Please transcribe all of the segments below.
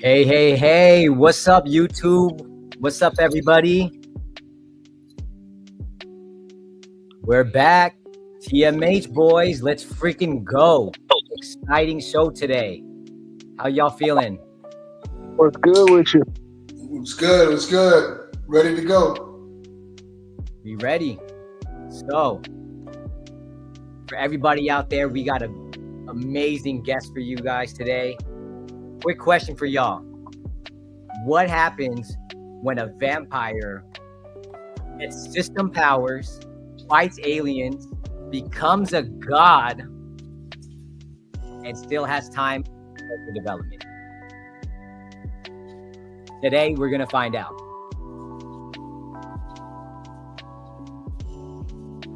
Hey, what's up, YouTube? What's up, everybody? We're back. TMH boys, let's freaking go. Exciting show today. How y'all feeling? What's good with you? It's good. Ready to go. We ready? So, for everybody out there, we got an amazing guest for you guys today. Quick question for y'all. What happens when a vampire gets system powers, fights aliens, becomes a god, and still has time for development? Today, we're going to find out.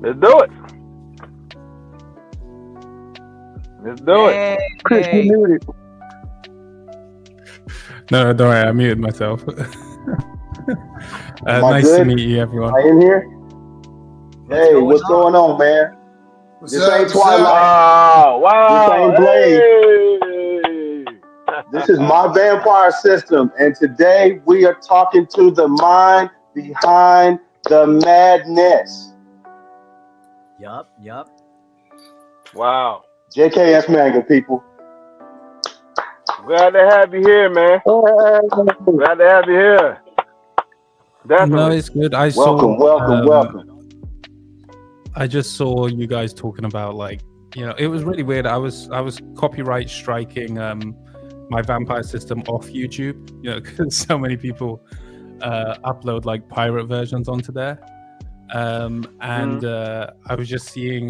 Let's do it. Let's do it. Chris, Hey. you muted. No, don't worry, I muted myself. Nice good? to meet you, everyone. Are you in here? Hey, what's going on, man? What's This up? ain't What's Twilight. up? Wow. This ain't Blade. Hey. This is my vampire system, and today we are talking to the mind behind the madness. Yup. Wow. JKSManga, people. Glad to have you here, man. Glad to have you here. Definitely. No, it's good. Welcome. I just saw you guys talking about, like, it was really weird. I was copyright striking my vampire system off YouTube, because so many people upload like pirate versions onto there. I was just seeing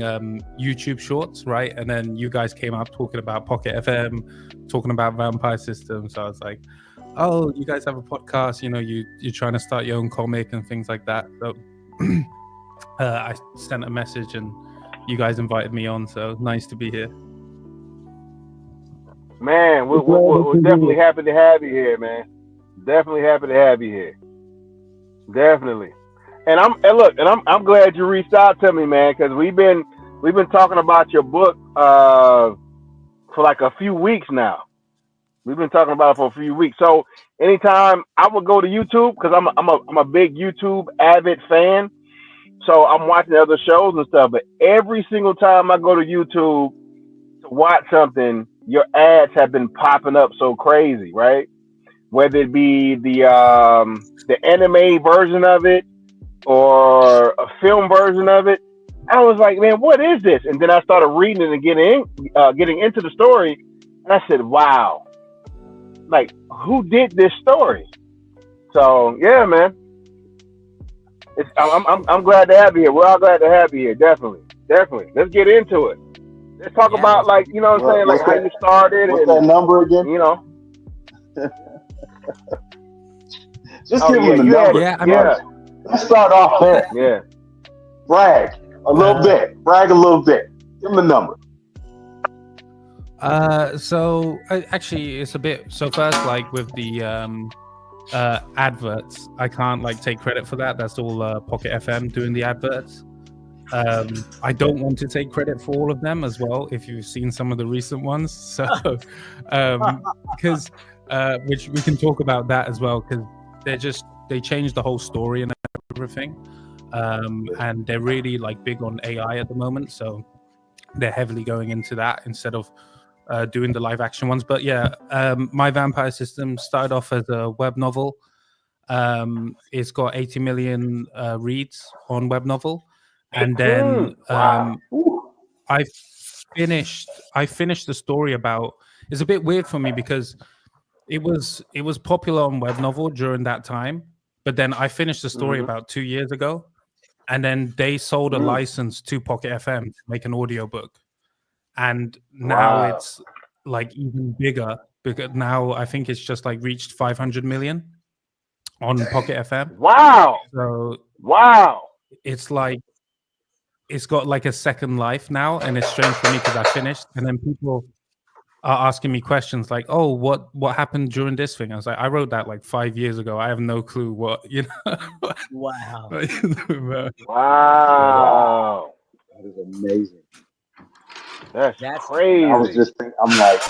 YouTube shorts, right? And then you guys came up talking about Pocket FM, talking about vampire systems. So I was like, oh, you guys have a podcast, you're trying to start your own comic and things like that. So I sent a message and you guys invited me on. So nice to be here. Man, we're definitely happy to have you here, man. Definitely happy to have you here. Definitely. And I'm glad you reached out to me, man, because we've been talking about your book for like a few weeks now. We've been talking about it for a few weeks. So anytime I would go to YouTube, because I'm a big YouTube avid fan, so I'm watching other shows and stuff. But every single time I go to YouTube to watch something, your ads have been popping up so crazy, right? Whether it be the anime version of it or a film version of it, I was like, man, what is this? And then I started reading it and getting into the story, and I said, wow, like, who did this story? So yeah, man, I'm glad to have you here. We're all glad to have you here. Definitely. Let's get into it. Let's talk about, like, what I'm saying, like how you started. What's that number again? Just give them the number. Yeah. Let's start off there. Yeah. Brag a little bit. Give them the number. So actually, it's a bit. So first, like with the adverts, I can't like take credit for that. That's all Pocket FM doing the adverts. I don't want to take credit for all of them as well. If you've seen some of the recent ones, so because which we can talk about that as well, because they changed the whole story and everything, and they're really like big on AI at the moment, so they're heavily going into that instead of doing the live action ones. But yeah, my vampire system started off as a web novel. It's got 80 million reads on web novel, and then I finished the story about. It's a bit weird for me because it was popular on web novel during that time, but then I finished the story about 2 years ago, and then they sold a license to Pocket FM to make an audiobook, and now it's like even bigger, because now I think it's just like reached 500 million on Pocket FM. So it's like it's got like a second life now, and it's strange for me because I finished, and then people are asking me questions like, "Oh, what happened during this thing?" I was like, "I wrote that like 5 years ago. I have no clue what." Wow. Wow. That is amazing. That's crazy. I was just thinking, I'm like,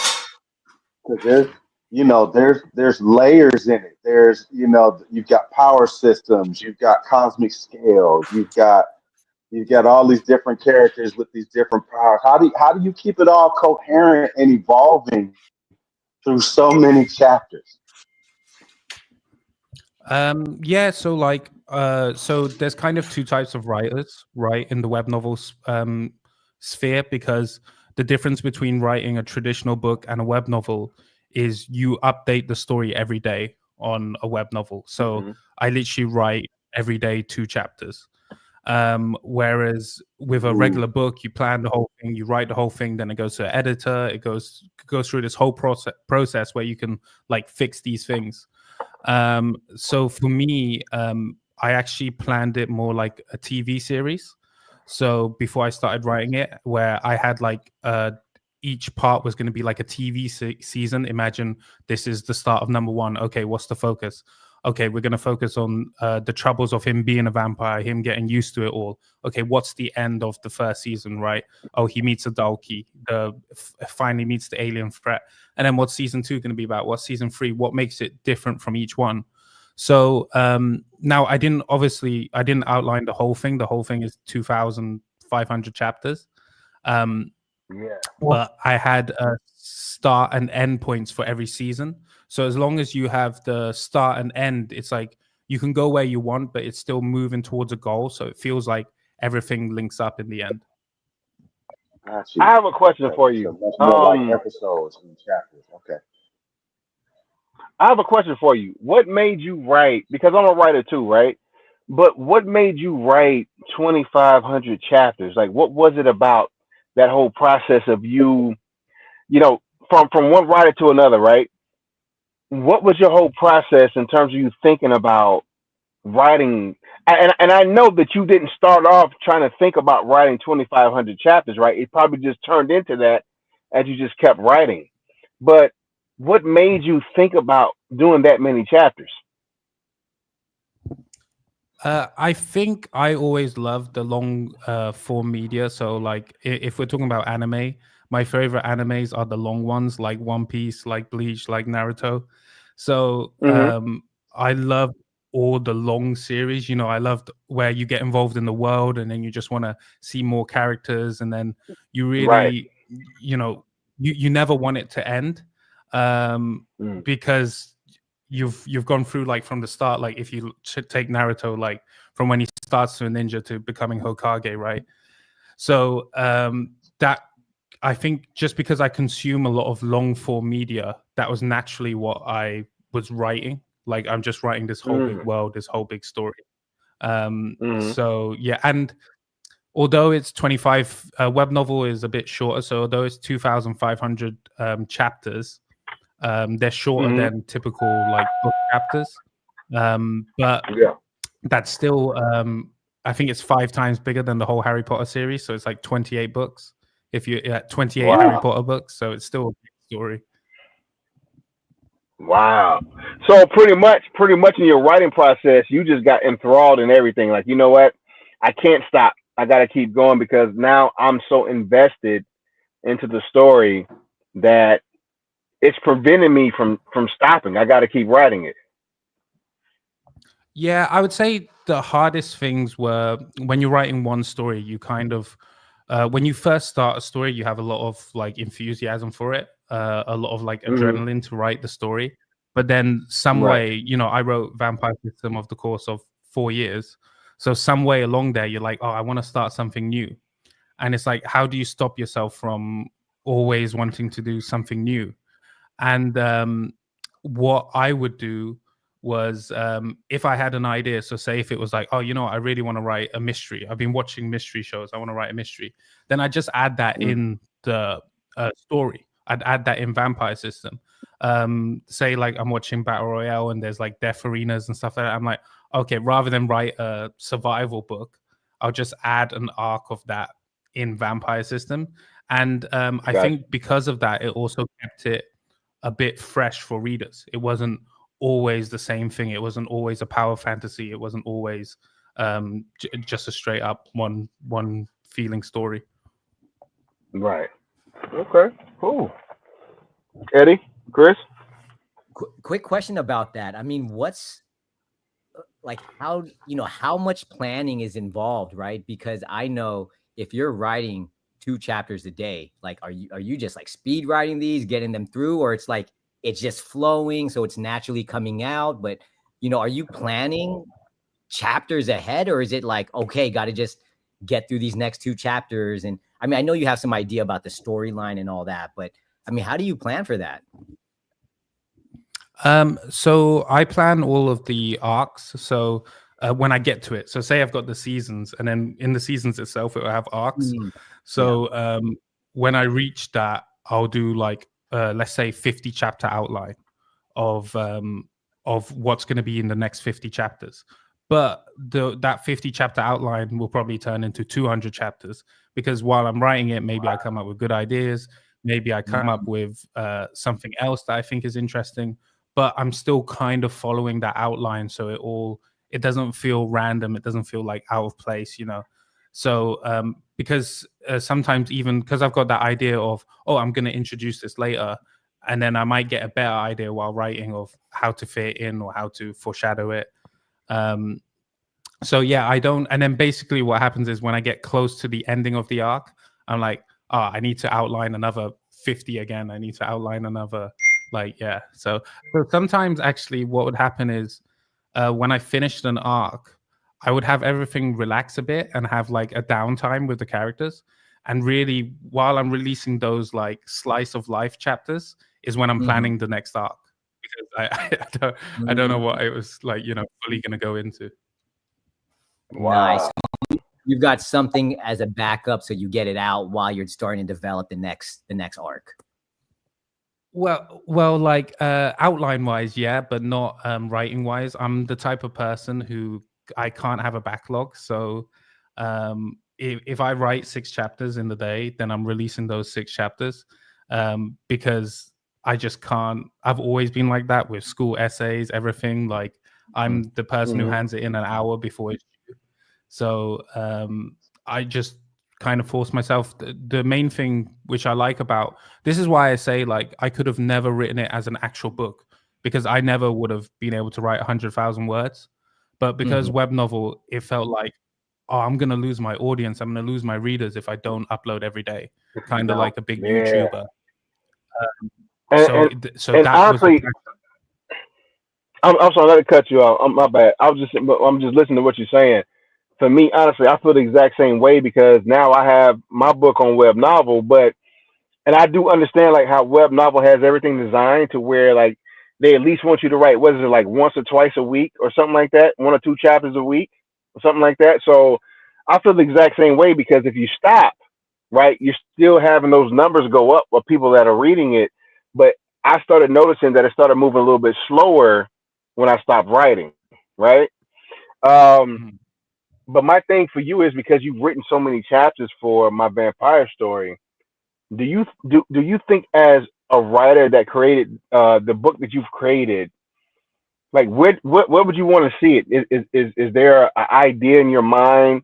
because there's layers in it. There's, you've got power systems, you've got cosmic scale, you've got all these different characters with these different powers. How do you keep it all coherent and evolving through so many chapters? Yeah, so so there's kind of two types of writers, right, in the web novels sphere, because the difference between writing a traditional book and a web novel is you update the story every day on a web novel. So Mm-hmm. I literally write every day 2 chapters. Whereas with a Ooh. regular book, you plan the whole thing, you write the whole thing, then it goes to an editor, it goes through this whole process where you can like fix these things. So for me, I actually planned it more like a TV series. So before I started writing it, where I had like each part was going to be like a TV season. Imagine this is the start of number one. Okay, what's the focus? Okay, we're going to focus on the troubles of him being a vampire, him getting used to it all. Okay, what's the end of the first season, right? Oh, he meets a Dalki, finally meets the alien threat. And then what's season 2 going to be about? What's season 3? What makes it different from each one? So now I didn't outline the whole thing. The whole thing is 2,500 chapters. Yeah. But I had start and end points for every season. So as long as you have the start and end, it's like you can go where you want, but it's still moving towards a goal. So it feels like everything links up in the end. Got you. I have a question Okay. for So you. much more like episodes and chapters. Okay. I have a question for you. What made you write? Because I'm a writer too, right? But what made you write 2,500 chapters? Like, what was it about that whole process of you, you know, from one writer to another, right? What was your whole process in terms of you thinking about writing? And I know that you didn't start off trying to think about writing 2,500 chapters, right? It probably just turned into that as you just kept writing. But what made you think about doing that many chapters? I think I always loved the long form media. So, like, if we're talking about anime, my favorite animes are the long ones, like One Piece, like Bleach, like Naruto. So, Mm-hmm. I love all the long series. You know, I loved where you get involved in the world, and then you just want to see more characters, and then you Right. really, you never want it to end, Mm. because you've gone through like from the start. Like if you take Naruto, like from when he starts to a ninja to becoming Hokage, right? So that, I think, just because I consume a lot of long form media, that was naturally what I was writing. Like I'm just writing this whole big Mm. world, this whole big story. Mm-hmm. So yeah, and although it's 25, web novel is a bit shorter. So although it's 2,500 chapters, they're shorter Mm-hmm. than typical like book chapters, but Yeah. that's still, I think it's 5 times bigger than the whole Harry Potter series. So it's like 28 books. If you 28 Harry Wow. Potter books, so it's still a big story. Wow. So pretty much in your writing process, you just got enthralled in everything. Like, you know what? I can't stop. I got to keep going because now I'm so invested into the story that it's preventing me from stopping. I got to keep writing it. Yeah, I would say the hardest things were when you're writing one story, you kind of, when you first start a story, you have a lot of like enthusiasm for it, a lot of like Hmm. adrenaline to write the story. But then some Right. way, I wrote Vampire System of the course of 4 years. So some way along there, you're like, oh, I want to start something new. And it's like, how do you stop yourself from always wanting to do something new? And what I would do was, if I had an idea, so say if it was like, oh, I really want to write a mystery. I've been watching mystery shows. I want to write a mystery. Then I just add that Mm. in the story. I'd add that in Vampire System. Say like I'm watching Battle Royale and there's like death arenas and stuff like that. I'm like, okay, rather than write a survival book, I'll just add an arc of that in Vampire System. And I Gotcha. think because of that, it also kept it a bit fresh for readers. It wasn't always the same thing. It wasn't always a power fantasy. It wasn't always just a straight up one feeling story. Right. Okay. Cool. Eddie, Chris. quick question about that. I mean, what's like how much planning is involved, right? Because I know if you're writing 2 chapters a day, like are you just like speed writing these, getting them through, or it's like it's just flowing, so it's naturally coming out? But are you planning chapters ahead, or is it like, okay, got to just get through these next 2 chapters? And I mean, I know you have some idea about the storyline and all that, but I mean, how do you plan for that? So I plan all of the arcs. So when I get to it, so say I've got the seasons, and then in the seasons itself, it will have arcs. So when I reach that, I'll do like let's say 50 chapter outline of what's going to be in the next 50 chapters. But that 50 chapter outline will probably turn into 200 chapters, because while I'm writing it, maybe I come up with good ideas, maybe I come up with something else that I think is interesting, but I'm still kind of following that outline, so it doesn't feel random, it doesn't feel like out of place, So because sometimes, even because I've got that idea of, oh, I'm going to introduce this later, and then I might get a better idea while writing of how to fit it in or how to foreshadow it. So yeah, I don't. And then basically what happens is when I get close to the ending of the arc, I'm like, oh, I need to outline another 50 again. I need to outline another, So sometimes actually what would happen is when I finished an arc, I would have everything relax a bit and have like a downtime with the characters. And really, while I'm releasing those like slice of life chapters is when I'm planning the next arc, because I don't know what it was like, fully going to go into. Wow. Nice. You've got something as a backup, so you get it out while you're starting to develop the next arc. Well, like outline wise, yeah, but not writing wise. I'm the type of person who I can't have a backlog. So if I write 6 chapters in the day, then I'm releasing those 6 chapters because I just can't. I've always been like that with school essays, everything. Like I'm the person who hands it in an hour before it's due. So I just kind of force myself. The main thing which I like about this is why I say like I could have never written it as an actual book, because I never would have been able to write 100,000 words. But because web novel, it felt like, oh, I'm gonna lose my audience, I'm gonna lose my readers if I don't upload every day, kind of like a big YouTuber. So and that honestly, was I'm sorry, let it cut you off. My bad. I'm just listening to what you're saying. For me, honestly, I feel the exact same way, because now I have my book on web novel, and I do understand like how web novel has everything designed to where like they at least want you to write, what is it, like once or twice a week or something like that, 1 or 2 chapters a week or something like that. So I feel the exact same way, because if you stop, right, you're still having those numbers go up of people that are reading it. But I started noticing that it started moving a little bit slower when I stopped writing, right? But my thing for you is, because you've written so many chapters for my vampire story, do you think as a writer that created the book that you've created, like what would you want to see it? Is there an idea in your mind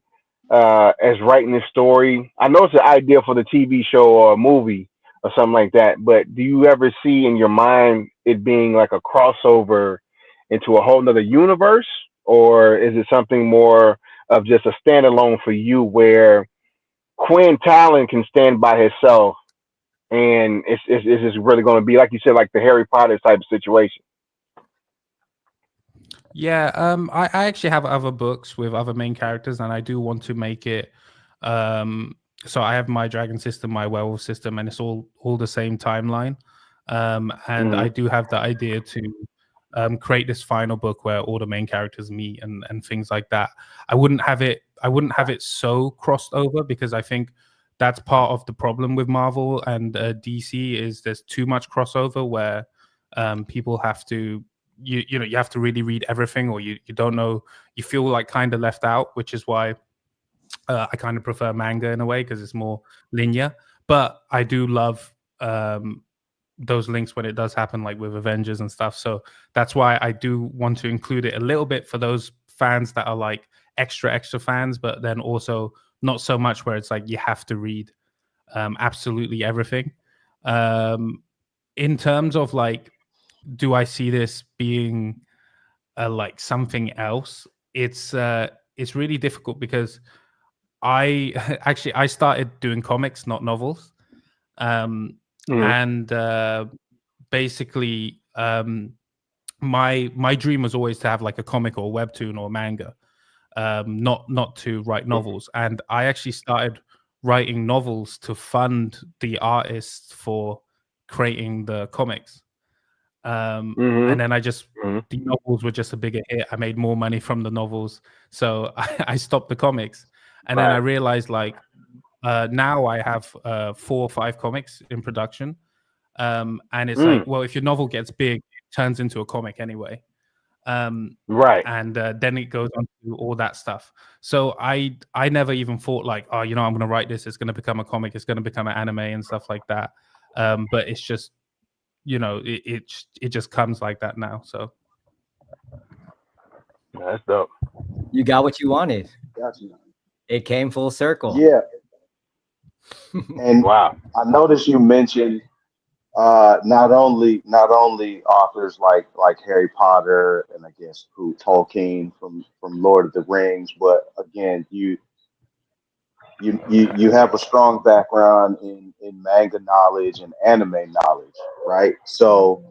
as writing this story? I know it's an idea for the TV show or a movie or something like that, but do you ever see in your mind it being like a crossover into a whole nother universe, or is it something more of just a standalone for you, where Quinn Talon can stand by himself, and it's just really going to be, like you said, like the Harry Potter type of situation? Yeah, I actually have other books with other main characters, and I do want to make it. So I have my dragon system, my werewolf system, and it's all the same timeline. And I do have the idea to create this final book where all the main characters meet and things like that. I wouldn't have it so crossed over, because I think that's part of the problem with Marvel and DC is there's too much crossover where people have to you have to really read everything, or you don't know, you feel like kind of left out, which is why I kind of prefer manga in a way, because it's more linear. But I do love those links when it does happen, like with Avengers and stuff. So that's why I do want to include it a little bit for those fans that are like extra fans, but then also not so much where it's like you have to read absolutely everything. In terms of like do I see this being like something else? It's really difficult because I actually I started doing comics, not novels, and basically my dream was always to have like a comic or webtoon or manga, not to write novels. And I actually started writing novels to fund the artists for creating the comics. And then I just the novels were just a bigger hit. I made more money from the novels, so I stopped the comics. And then I realized like now I have 4 or 5 comics in production, and it's like, well, if your novel gets big, it turns into a comic anyway. Right. And then it goes on to all that stuff. So I never even thought like, oh, I'm going to write this, it's going to become a comic, it's going to become an anime and stuff like that. But it's just, it just comes like that now. So that's dope. You got what you wanted. Gotcha. It came full circle. Yeah. And Wow. I noticed you mentioned not only authors like Harry Potter and I guess Tolkien from Lord of the Rings, but again, you have a strong background in manga knowledge and anime knowledge, right? So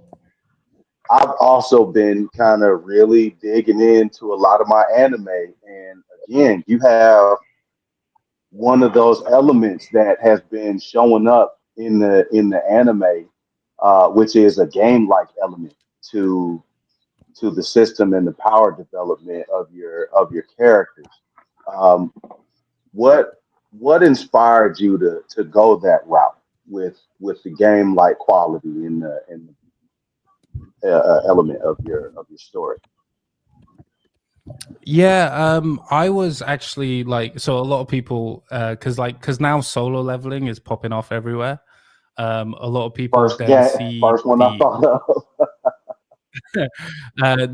I've also been kind of really digging into a lot of my anime, and again, you have one of those elements that has been showing up in the anime, which is a game-like element to the system and the power development of your characters. What inspired you to go that route with the game-like quality in the element of your story? yeah, I was actually like, so a lot of people, because now solo leveling is popping off everywhere. A lot of people First one I thought of.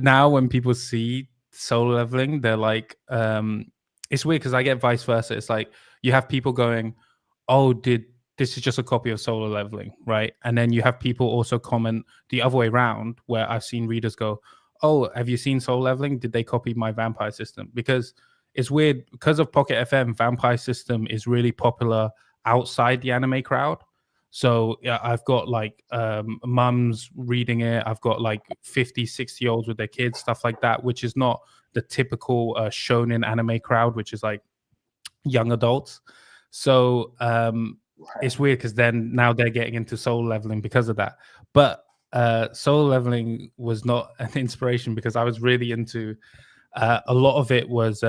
now when people see solo leveling, they're like, it's weird because I get vice versa. It's like you have people going, oh, this is just a copy of solo leveling, right? And then you have people also comment the other way around, where I've seen readers go, oh, have you seen solo leveling? Did they copy my vampire system? Because it's weird, because of Pocket FM, vampire system is really popular outside the anime crowd. So yeah, I've got like mums reading it. I've got like 50, 60-year-olds with their kids, stuff like that, which is not the typical shonen anime crowd, which is like young adults. So it's weird because then now they're getting into solo leveling because of that. But solo leveling was not an inspiration because I was really into a lot of it was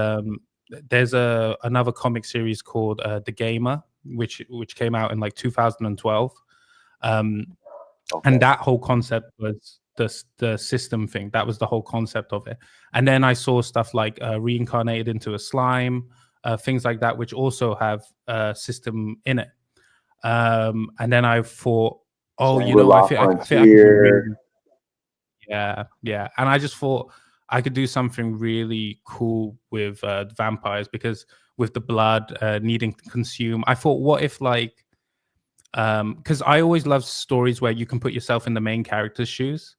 there's another comic series called The Gamer, which came out in like 2012, and that whole concept was the system thing. That was the whole concept of it. And then I saw stuff like Reincarnated into a Slime, things like that, which also have a system in it. And then I thought, oh, I think I could do really, yeah. And I just thought I could do something really cool with vampires, because with the blood needing to consume, I thought, what if like, because I always love stories where you can put yourself in the main character's shoes.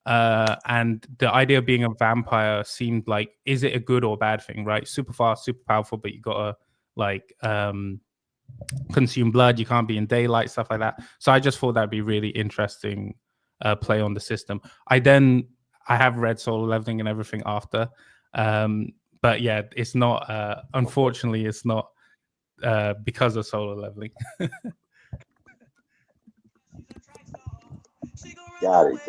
And the idea of being a vampire seemed like, is it a good or bad thing, right? Super fast, super powerful, but you gotta like consume blood. You can't be in daylight, stuff like that. So I just thought that'd be really interesting play on the system. I have read Solo Leveling and everything after, but yeah, it's not. Unfortunately, it's not because of Solo Leveling. Got it.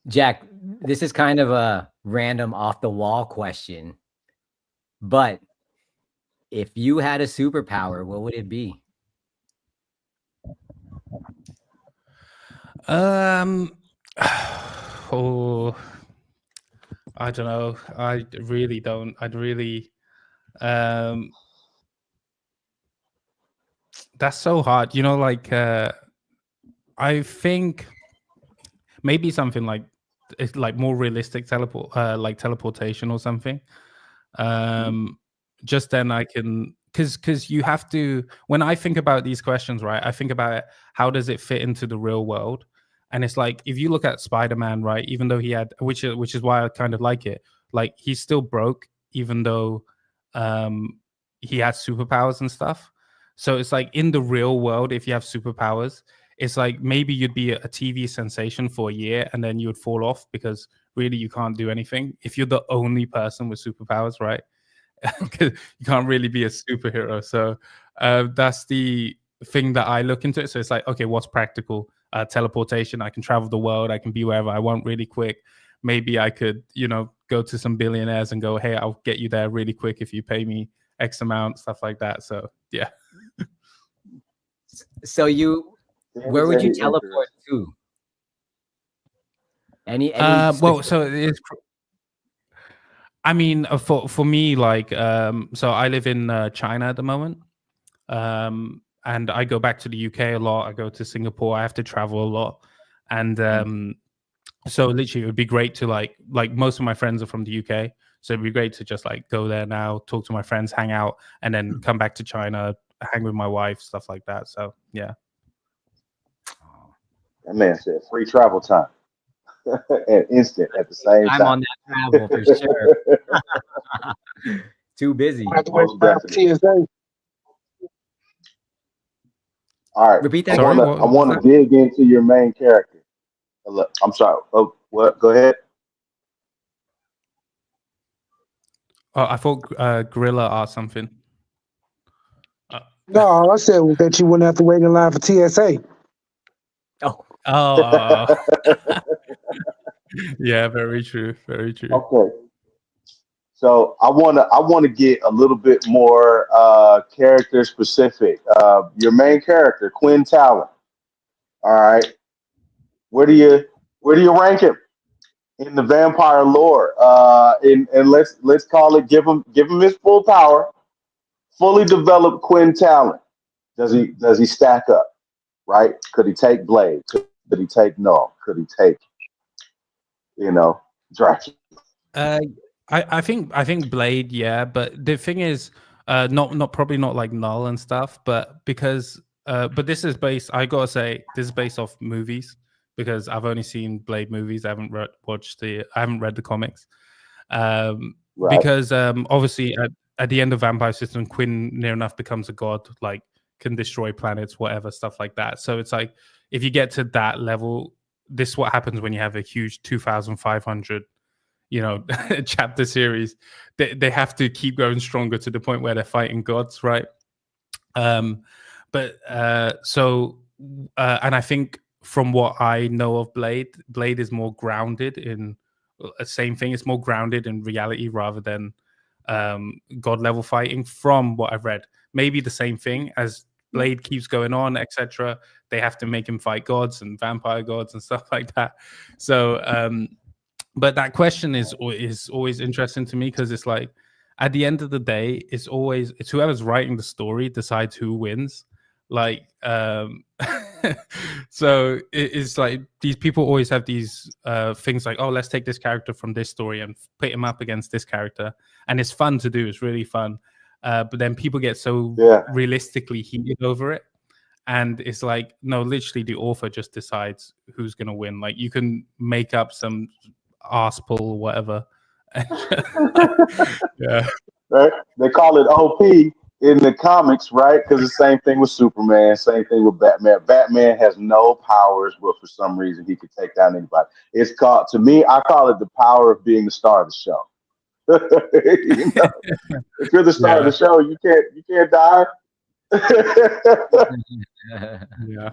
Jack, this is kind of a random off the wall question, but if you had a superpower, what would it be? Oh, I don't know. I really don't. I'd really. That's so hard. Like I think maybe something like it's like more realistic like teleportation or something. Just then I can because you have to. When I think about these questions, right, I think about it, how does it fit into the real world? And it's like, if you look at Spider-Man, right, even though he had, which is why I kind of like it, like he's still broke, even though he has superpowers and stuff. So it's like, in the real world, if you have superpowers, it's like maybe you'd be a TV sensation for a year and then you would fall off because really you can't do anything if you're the only person with superpowers, right? You can't really be a superhero. So that's the thing that I look into it. So it's like, okay, what's practical? Teleportation. I can travel the world. I can be wherever I want really quick. Maybe I could, go to some billionaires and go, hey, I'll get you there really quick if you pay me X amount, stuff like that. So yeah. So where would you teleport to? Any well, so it's, I mean, for me, like, so I live in China at the moment, and I go back to the UK a lot. I go to Singapore. I have to travel a lot, and so literally, it would be great to like most of my friends are from the UK, so it'd be great to just like go there now, talk to my friends, hang out, and then come back to China, hang with my wife, stuff like that. So yeah. That man said free travel time and instant at the same time. I'm on that travel for sure. Too busy. Most definitely. TSA. All right. Repeat that. I want to dig into your main character. I'm sorry. Oh, what? Go ahead. Oh, I thought Gorilla asked something. No, I said that you wouldn't have to wait in line for TSA. Oh. Yeah, very true. Very true. Okay. So I wanna get a little bit more character specific. Your main character, Quinn Talon. All right. Where do you rank him in the vampire lore? And let's call it, give him his full power, fully developed Quinn Talon. Does he stack up? Right? Could he take Blade? Could he take Null? Could he take Dracula? I think Blade, yeah, but the thing is, not probably not like Null and stuff, but because but this is based. I gotta say, this is based off movies because I've only seen Blade movies. I haven't read the comics. Right. Because obviously at the end of Vampire System, Quinn near enough becomes a god, like can destroy planets, whatever, stuff like that. So it's like, if you get to that level, this is what happens when you have a huge 2,500 chapter series. They have to keep going stronger to the point where they're fighting gods, right? And I think from what I know of Blade is more grounded in the same thing. It's more grounded in reality rather than god level fighting, from what I've read. Maybe the same thing as Blade keeps going on, etc. They have to make him fight gods and vampire gods and stuff like that. So but that question is always interesting to me, because it's like, at the end of the day, it's whoever's writing the story decides who wins. Like so it's like, these people always have these things like, oh, let's take this character from this story and put him up against this character, and it's fun to do. It's really fun. But then people get so realistically heated over it, and it's like, no, literally the author just decides who's gonna win. Like, you can make up some arse pull or whatever. Yeah. Right? They call it OP in the comics, right? Because the same thing with Superman, same thing with Batman. Batman has no powers, but for some reason he could take down anybody. It's called, to me, I call it the power of being the star of the show. If you're the star of the show, you can't die. Yeah.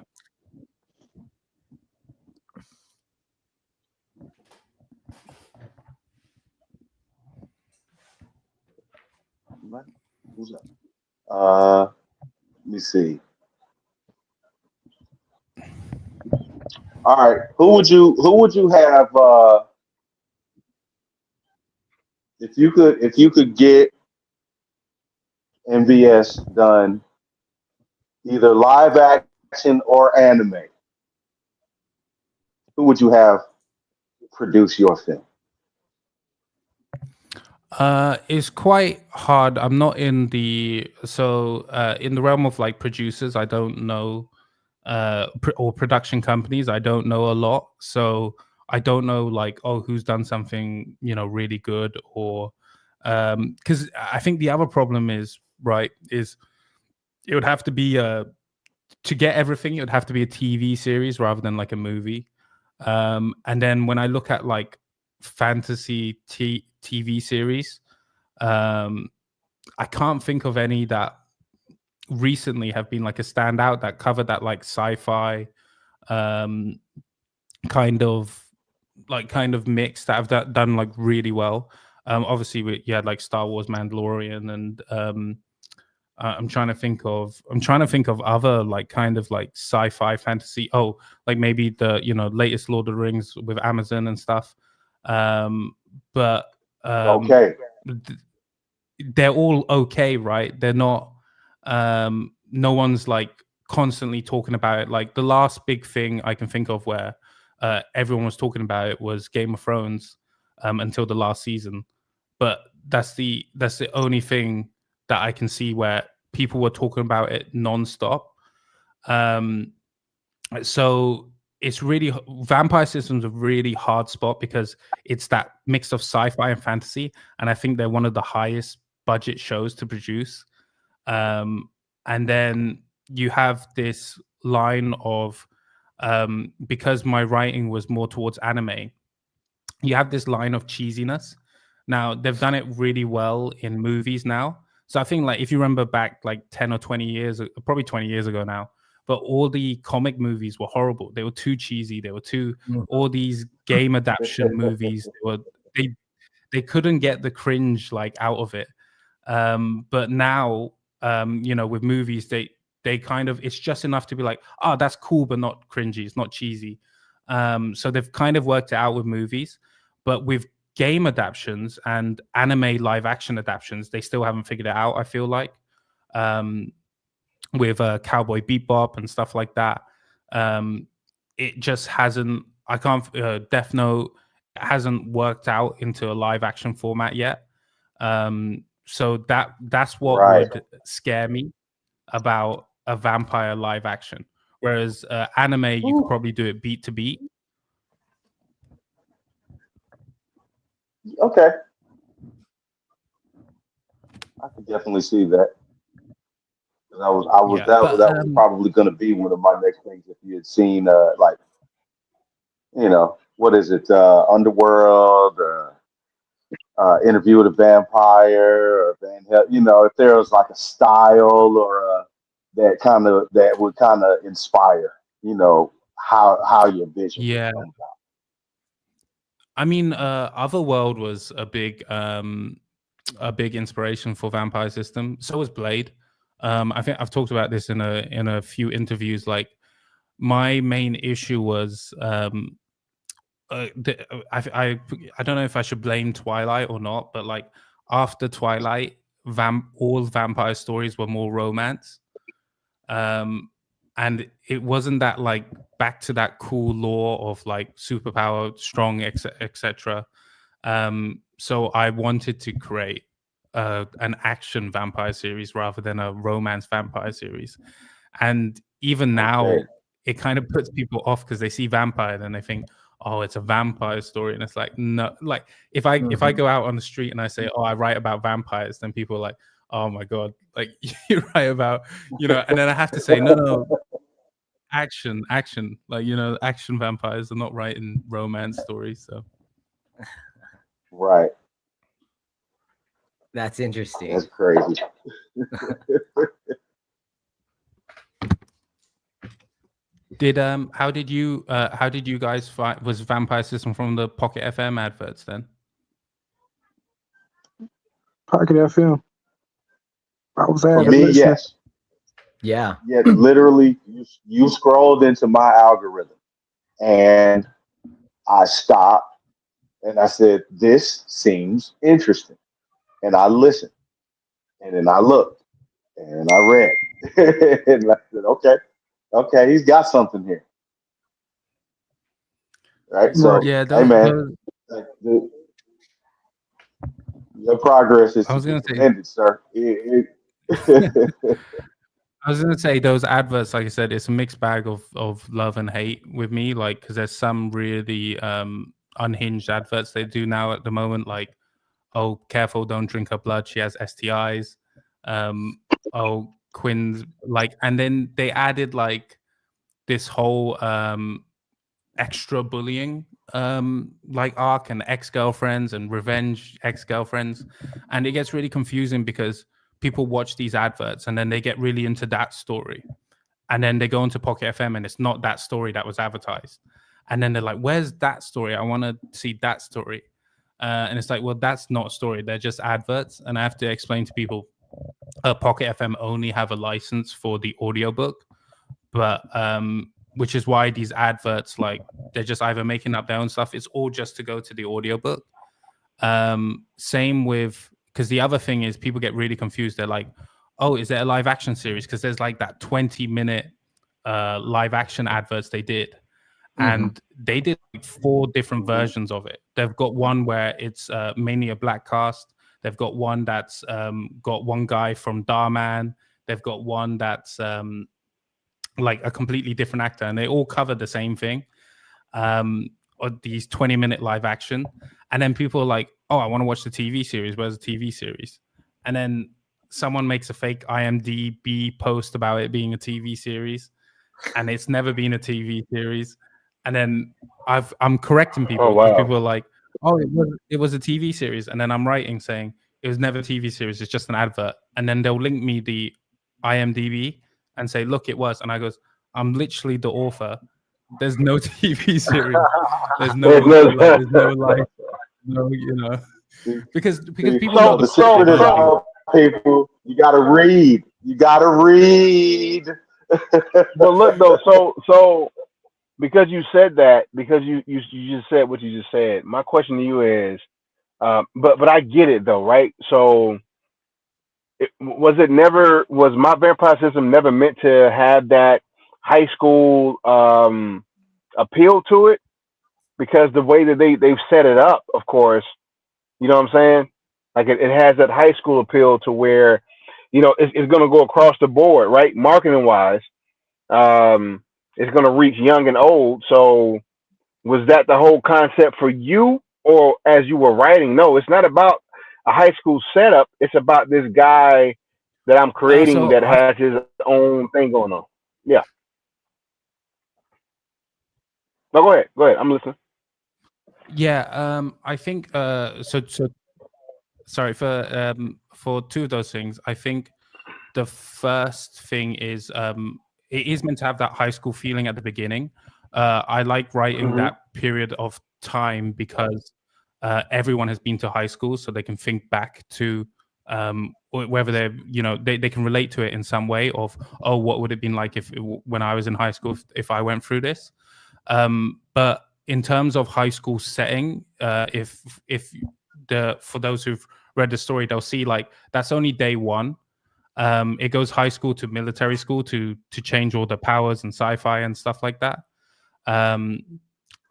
Who's up? Let me see. All right, who would you have if you could get MVS done, either live action or anime? Who would you have produce your film? It's quite hard. I'm not in the in the realm of like producers. I don't know, or production companies. I don't know a lot. So I don't know like, oh, who's done something really good, or because I think the other problem is it would have to be to get everything. It would have to be a TV series rather than like a movie. And then when I look at like fantasy TV series. I can't think of any that recently have been like a standout that covered that like sci-fi um, kind of mix that have done like really well. Obviously, you had like Star Wars, Mandalorian, and I'm trying to think of other like kind of like sci-fi fantasy. Oh, like maybe the latest Lord of the Rings with Amazon and stuff. But Okay. they're all okay, right? They're not. No one's like constantly talking about it. Like the last big thing I can think of where everyone was talking about it was Game of Thrones until the last season. But that's the only thing that I can see where people were talking about it nonstop. So it's really Vampire System's a really hard spot because it's that mix of sci-fi and fantasy, and I think they're one of the highest budget shows to produce. And then you have this line of because my writing was more towards anime, you have this line of cheesiness. Now they've done it really well in movies now. So I think like if you remember back like 10 or 20 years, probably 20 years ago now, but all the comic movies were horrible. They were too cheesy. They were too all these game adaptation movies. They couldn't get the cringe like out of it. But now, with movies, they kind of it's just enough to be like, oh, that's cool, but not cringy. It's not cheesy. So they've kind of worked it out with movies, but with game adaptations and anime live action adaptations, they still haven't figured it out. I feel like with Cowboy Bebop and stuff like that, it just hasn't. I can't. Death Note hasn't worked out into a live action format yet. So that's what Right. would scare me about a vampire live action. Whereas anime, you could probably do it beat to beat. Okay. I can definitely see that. Yeah, That but was probably going to be one of my next things if you had seen like what is it, Underworld, Interview with a Vampire, or Van Hel, if there was like a style or that would kind of inspire how your vision would yeah, come about. I mean, Otherworld was a big inspiration for Vampire System. So was Blade. I think I've talked about this in a few interviews. Like my main issue was I don't know if I should blame Twilight or not, but like after Twilight, all vampire stories were more romance, and it wasn't that like back to that cool lore of like superpower, strong, etc. So I wanted to create an action vampire series rather than a romance vampire series, and even now Okay. it kind of puts people off because they see vampire and they think, oh, it's a vampire story, and it's like, no. Like if I go out on the street and I say, oh, I write about vampires, then people are like, oh my god, like you write about, and then I have to say, no, action, like action vampires are not writing romance stories. So Right. That's interesting. That's crazy. how did you guys find was Vampire System from the Pocket FM adverts then? Pocket FM. I was For avid me, listener. yes. Yeah. Yeah, literally, you scrolled into my algorithm, and I stopped, and I said, "This seems interesting," and I listened, and then I looked, and I read, and I said, "Okay, he's got something here." Right. So, Right. Yeah, hey, man, like, Your progress is I to was be gonna say, commended, sir. I was gonna say those adverts, like I said, it's a mixed bag of love and hate with me. Like, because there's some really unhinged adverts they do now at the moment, like, oh, careful, don't drink her blood, she has STIs. Oh, Quinn's like, and then they added like this whole extra bullying like arc and ex-girlfriends and revenge ex-girlfriends, and it gets really confusing because people watch these adverts and then they get really into that story, and then they go into Pocket FM and it's not that story that was advertised, and then they're like, where's that story? I want to see that story. And it's like, well, that's not a story, they're just adverts. And I have to explain to people, Pocket FM only have a license for the audiobook, but which is why these adverts, like, they're just either making up their own stuff. It's all just to go to the audiobook. Same with, because the other thing is people get really confused. They're like, oh, is it a live action series? Because there's like that 20-minute live action adverts they did. And they did like 4 different versions of it. They've got one where it's mainly a black cast. They've got one that's got one guy from Darman. They've got one that's like a completely different actor, and they all cover the same thing, or these 20-minute live action. And then people are like, oh, I want to watch the TV series. Where's the TV series? And then someone makes a fake IMDb post about it being a TV series, and it's never been a TV series. And then I'm correcting people, Oh, because wow. people are like, oh, it was a TV series. And then I'm writing saying it was never a TV series, it's just an advert. And then they'll link me the IMDb and say, look, it was. And I goes, I'm literally the author. There's no TV series. There's no life. No, you know. Because people So know the the plot secret is behind it. out, people. You gotta read. You gotta read. But look though, so because you said that, because you just said what you just said. My question to you is, but I get it though, right? So was My Vampire System never meant to have that high school appeal to it? Because the way that they've set it up, of course, you know what I'm saying? Like it has that high school appeal to where, it's going to go across the board, right? Marketing wise, it's going to reach young and old. So was that the whole concept for you, or as you were writing? No, it's not about a high school setup. It's about this guy that I'm creating So that has his own thing going on. Yeah. No, go ahead. Go ahead. I'm listening. yeah, I think so sorry for 2 of those things. I think the first thing is it is meant to have that high school feeling at the beginning. I like writing that period of time because everyone has been to high school, so they can think back to whether they're, they can relate to it in some way of, oh, what would it have been like when I was in high school, if I went through this. But in terms of high school setting, if for those who've read the story, they'll see like that's only day 1. It goes high school to military school to change all the powers and sci-fi and stuff like that.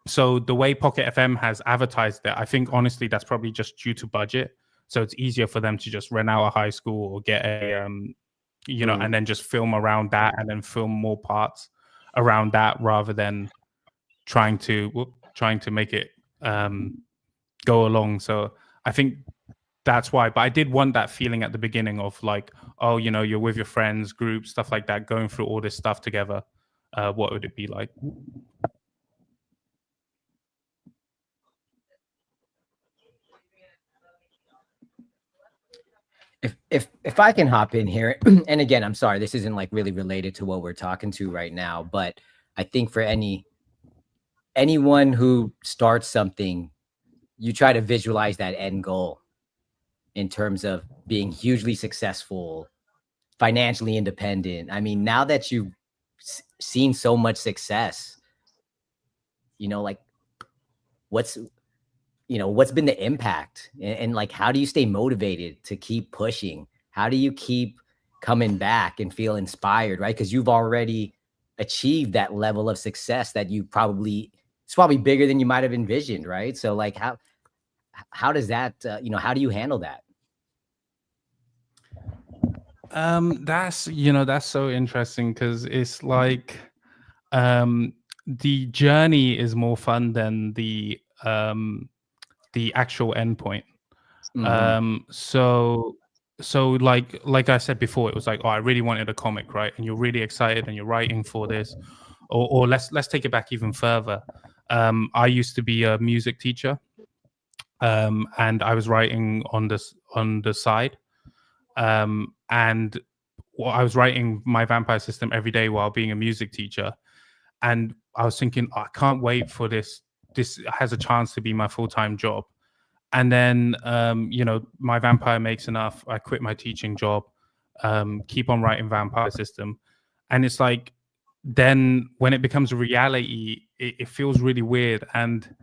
So the way Pocket FM has advertised it, I think honestly that's probably just due to budget. So it's easier for them to just rent out a high school or get a and then just film around that and then film more parts around that, rather than trying to make it go along. So I think that's why. But I did want that feeling at the beginning of like, oh, you're with your friends, group, stuff like that, going through all this stuff together. What would it be like? If I can hop in here, and again, I'm sorry, this isn't like really related to what we're talking to right now, but I think for anyone who starts something, you try to visualize that end goal in terms of being hugely successful, financially independent. I mean, now that you've seen so much success, like what's been the impact, and like, how do you stay motivated to keep pushing? How do you keep coming back and feel inspired, right? Because you've already achieved that level of success that it's probably bigger than you might have envisioned, right? So like, how does that, how do you handle that? That's so interesting because it's like the journey is more fun than the actual endpoint. So like I said before, it was like, oh, I really wanted a comic, right? And you're really excited and you're writing for this, or let's take it back even further. I used to be a music teacher, and I was writing on the side, and I was writing my vampire system every day while being a music teacher, and I was thinking, oh, I can't wait for this. This has a chance to be my full-time job. And then my vampire makes enough. I quit my teaching job, keep on writing vampire system, and it's like then when it becomes a reality, it feels really weird. And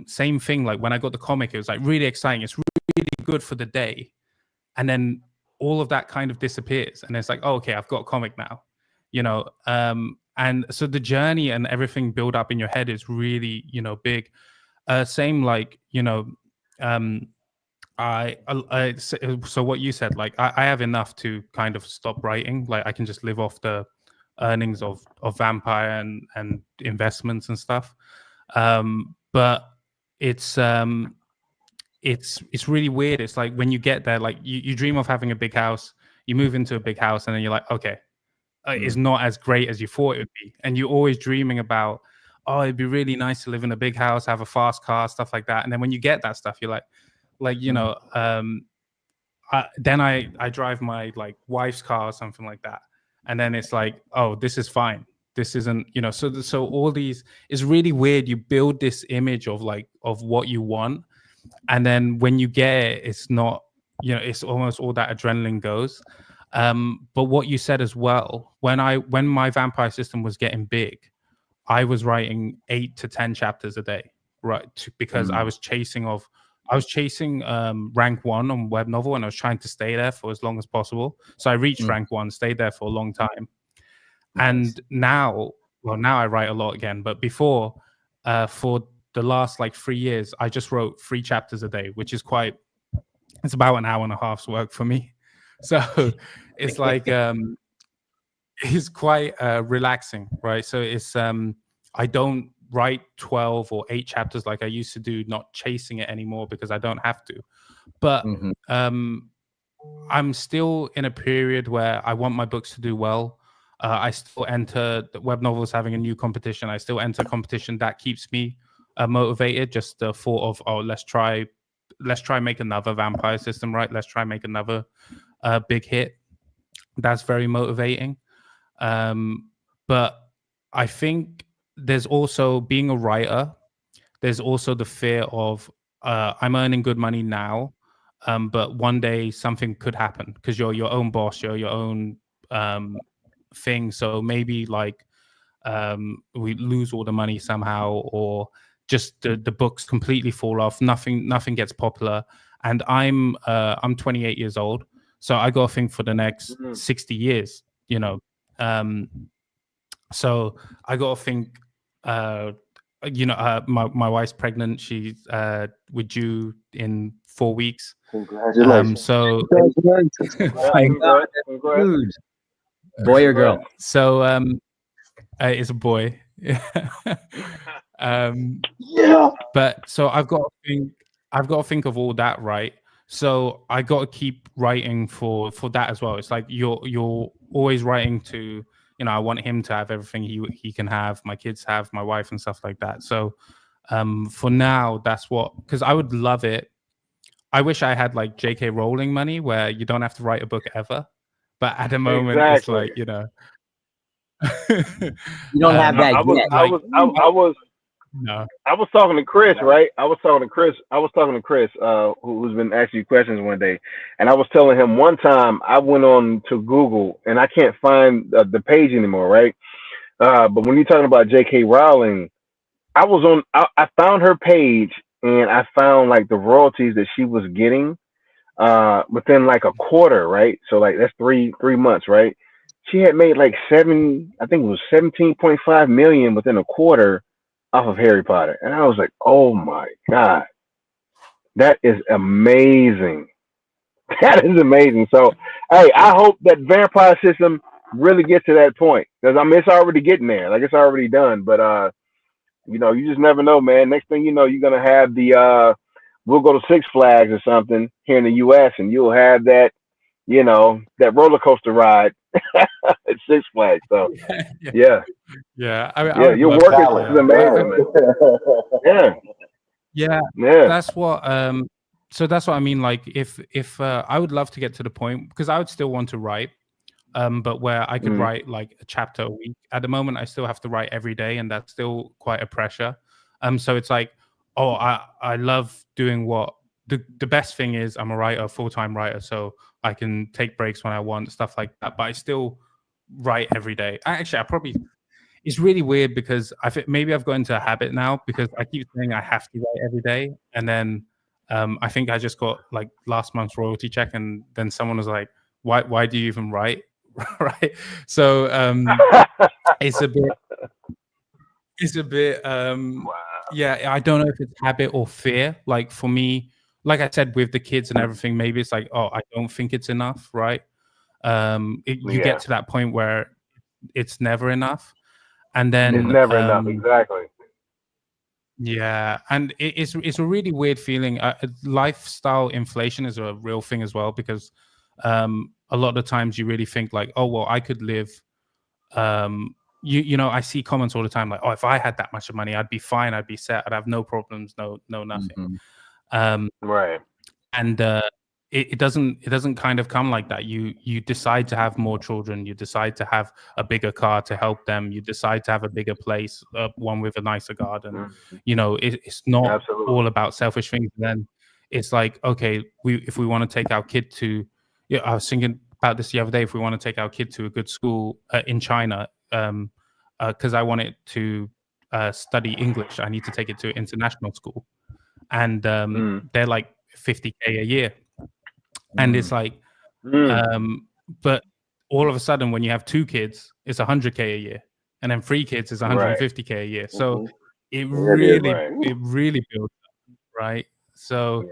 same thing, like when I got the comic, it was like really exciting. It's really good for the day, and then all of that kind of disappears, and it's like, oh, okay, I've got a comic now, and so the journey and everything build up in your head is really big. Same like so what you said, like I have enough to kind of stop writing. Like I can just live off the earnings of vampire and investments and stuff. But it's really weird. It's like when you get there, like you dream of having a big house, you move into a big house, and then you're like, okay, it's not as great as you thought it would be. And you're always dreaming about, oh, it'd be really nice to live in a big house, have a fast car, stuff like that. And then when you get that stuff, you're then I drive my like wife's car or something like that, and then it's like, oh, this is fine. This isn't, so all these is really weird. You build this image of what you want, and then when you get it, it's not, it's almost all that adrenaline goes. But what you said as well, when my vampire system was getting big, I was writing 8 to 10 chapters a day, right? Because I was chasing rank 1 on web novel, and I was trying to stay there for as long as possible. So I reached rank 1, stayed there for a long time. Nice. And now I write a lot again, but before, for the last like 3 years, I just wrote 3 chapters a day, which is it's about an hour and a half's work for me. So it's like it's quite relaxing, right? So it's I don't write 12 or 8 chapters like I used to do, not chasing it anymore because I don't have to. But I'm still in a period where I want my books to do well. I still enter the web novels having a new competition. I still enter competition that keeps me motivated. Just the thought of, oh, let's try make another vampire system, right? Let's try make another big hit. That's very motivating. But I think there's also, being a writer, there's also the fear of I'm earning good money now, but one day something could happen because you're your own boss, you're your own thing. So maybe like we lose all the money somehow, or just the books completely fall off. Nothing gets popular. And I'm 28 years old, so I got to think for the next 60 years, so I got to think, my wife's pregnant. She's we're due in 4 weeks. Congratulations. Congratulations. Boy or girl? So it's a boy. But so I've got to think of all that, right? So I got to keep writing for that as well. It's like you're always writing to, I want him to have everything he can have, my kids have, my wife and stuff like that. So for now, that's because I would love it. I wish I had like JK Rowling money where you don't have to write a book ever. But at the moment, It's like, you don't have that yet. I was talking to Chris, right? I was talking to Chris, who's been asking you questions one day, and I was telling him one time I went on to Google and I can't find the page anymore, right? But when you're talking about J.K. Rowling, I found her page and I found like the royalties that she was getting within like a quarter, right? So like that's three months, right? She had made like I think it was 17.5 million within a quarter off of Harry Potter. And I was like, oh my God, that is amazing. That is amazing. So, hey, I hope that vampire system really gets to that point because I mean it's already getting there. Like it's already done, but you just never know, man. Next thing you know, you're gonna have we'll go to Six Flags or something here in the U.S. and you'll have that roller coaster ride at Six Flags. So, yeah, yeah, yeah. I mean, I yeah, would your love work that. is Yeah, amazing, man. Yeah, yeah. yeah. That's what. So that's what I mean. Like, if I would love to get to the point because I would still want to write. But where I could Mm. write like a chapter a week. At the moment, I still have to write every day, and that's still quite a pressure. So it's like, oh, I love doing what the best thing is. I'm a writer, full-time writer, so I can take breaks when I want, stuff like that. But I still write every day. I probably it's really weird because maybe I've got into a habit now because I keep saying I have to write every day, and then I think I just got like last month's royalty check, and then someone was like, "Why do you even write?" Right? So it's a bit, Wow. yeah. I don't know if it's habit or fear. Like for me, like I said, with the kids and everything, maybe it's like, oh, I don't think it's enough, right? You Yeah, get to that point where it's never enough, and it's then never enough. Exactly. yeah, and it's a really weird feeling. Lifestyle inflation is a real thing as well because a lot of times you really think like, oh well, I could live. I see comments all the time like, oh, if I had that much money, I'd be fine, I'd be set, I'd have no problems, no nothing. Mhm. Right. And it doesn't kind of come like that. You decide to have more children, you decide to have a bigger car to help them, you decide to have a bigger place, one with a nicer garden. Mm. It's not Absolutely. all about selfish things. And then it's like, okay, if we want to take our kid to, yeah, I was thinking about this the other day, if we want to take our kid to a good school in China, because I want it to study English, I need to take it to an international school, and Mm. they're like 50K a year. And it's like, Mm. but all of a sudden, when you have two kids, it's 100K a year, and then three kids is Right. 150K a year. So it Yeah, it is. Right. really builds up, right? So,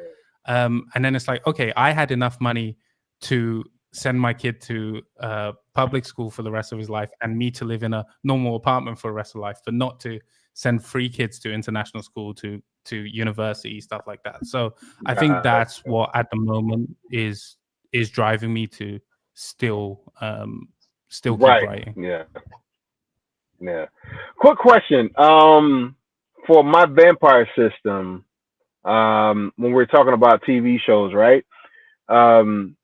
Yeah. and then it's like, okay, I had enough money to send my kid to public school for the rest of his life, and me to live in a normal apartment for the rest of life, but not to send three kids to international school, to university, stuff like that. So I think that's what at the moment is driving me to still keep Right. writing. Yeah. Yeah. Quick question. For my vampire system, when we're talking about TV shows, right? Um,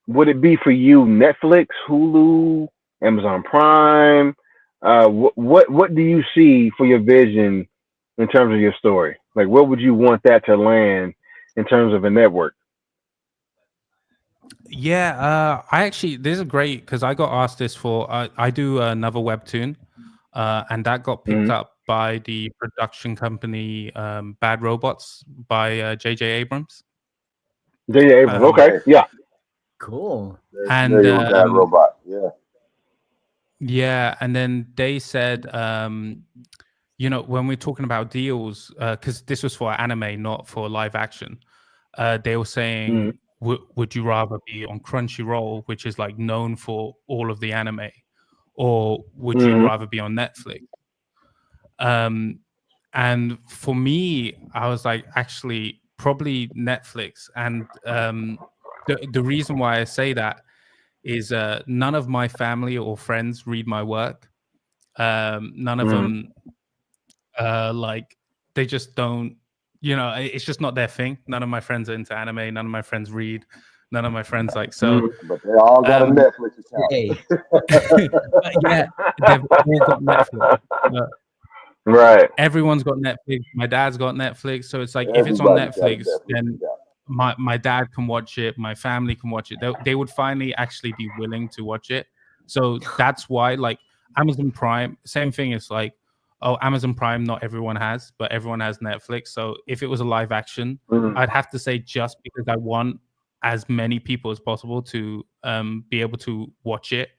would it be for you Netflix, Hulu, Amazon Prime? What do you see for your vision in terms of your story? Like, where would you want that to land in terms of a network? Yeah, I actually, this is great because I got asked this for, I do another webtoon, and that got picked Mhm. up by the production company Bad Robots by J.J. Abrams. J.J. Abrams. Um, Okay. Yeah. Cool. Very and familiar with that robot. Yeah. yeah, and then they said, when we're talking about deals, because this was for anime, not for live action, they were saying, Mhm. would you rather be on Crunchyroll, which is like known for all of the anime, or would you Mhm. rather be on Netflix? And for me, I was like, actually, probably Netflix. And the reason why I say that is none of my family or friends read my work. None of Mhm. them like, they just don't, it's just not their thing. None of my friends are into anime, none of my friends read, none of my friends like, so Mhm. But they all got a Netflix account. Hey, yeah, they've all got Netflix. Right. Everyone's got Netflix. My dad's got Netflix, so it's like, if it's on Everybody's got a Netflix, Netflix then account. my dad can watch it, my family can watch it. They would finally actually be willing to watch it. So that's why, like, Amazon Prime, same thing. It's like, oh, Amazon Prime, not everyone has, but everyone has Netflix. So if it was a live action, Mhm. I'd have to say, just because I want as many people as possible to be able to watch it,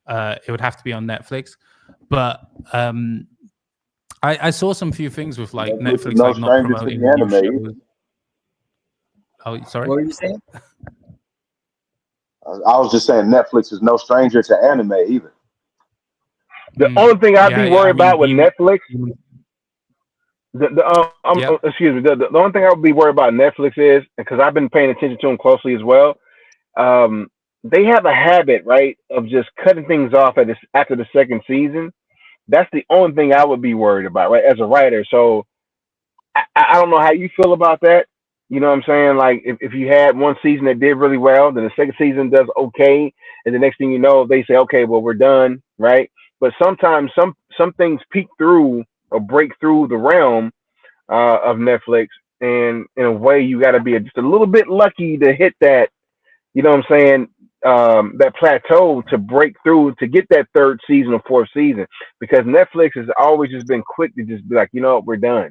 it would have to be on Netflix. But I saw some few things with like Netflix is Netflix, no like not stranger to promoting the new anime shows. either. Oh, sorry. what were you saying? I was just saying Netflix is no stranger to anime either. The only thing I'd be Yeah, worried I mean, about with Netflix, yeah. excuse me, the only thing I would be worried about Netflix is, because I've been paying attention to them closely as well. Um, they have a habit, right, of just cutting things off after the second season. That's the only thing I would be worried about, right, as a writer. So I don't know how you feel about that. You know what I'm saying? Like if you had one season that did really well, then the second season does okay, and the next thing you know, they say, okay, well we're done, right? But sometimes some things peek through or break through the realm of Netflix, and in a way, you got to be just a little bit lucky to hit that. You know what I'm saying? That plateau to break through to get that third season or fourth season, because Netflix has always just been quick to just be like, you know what, we're done.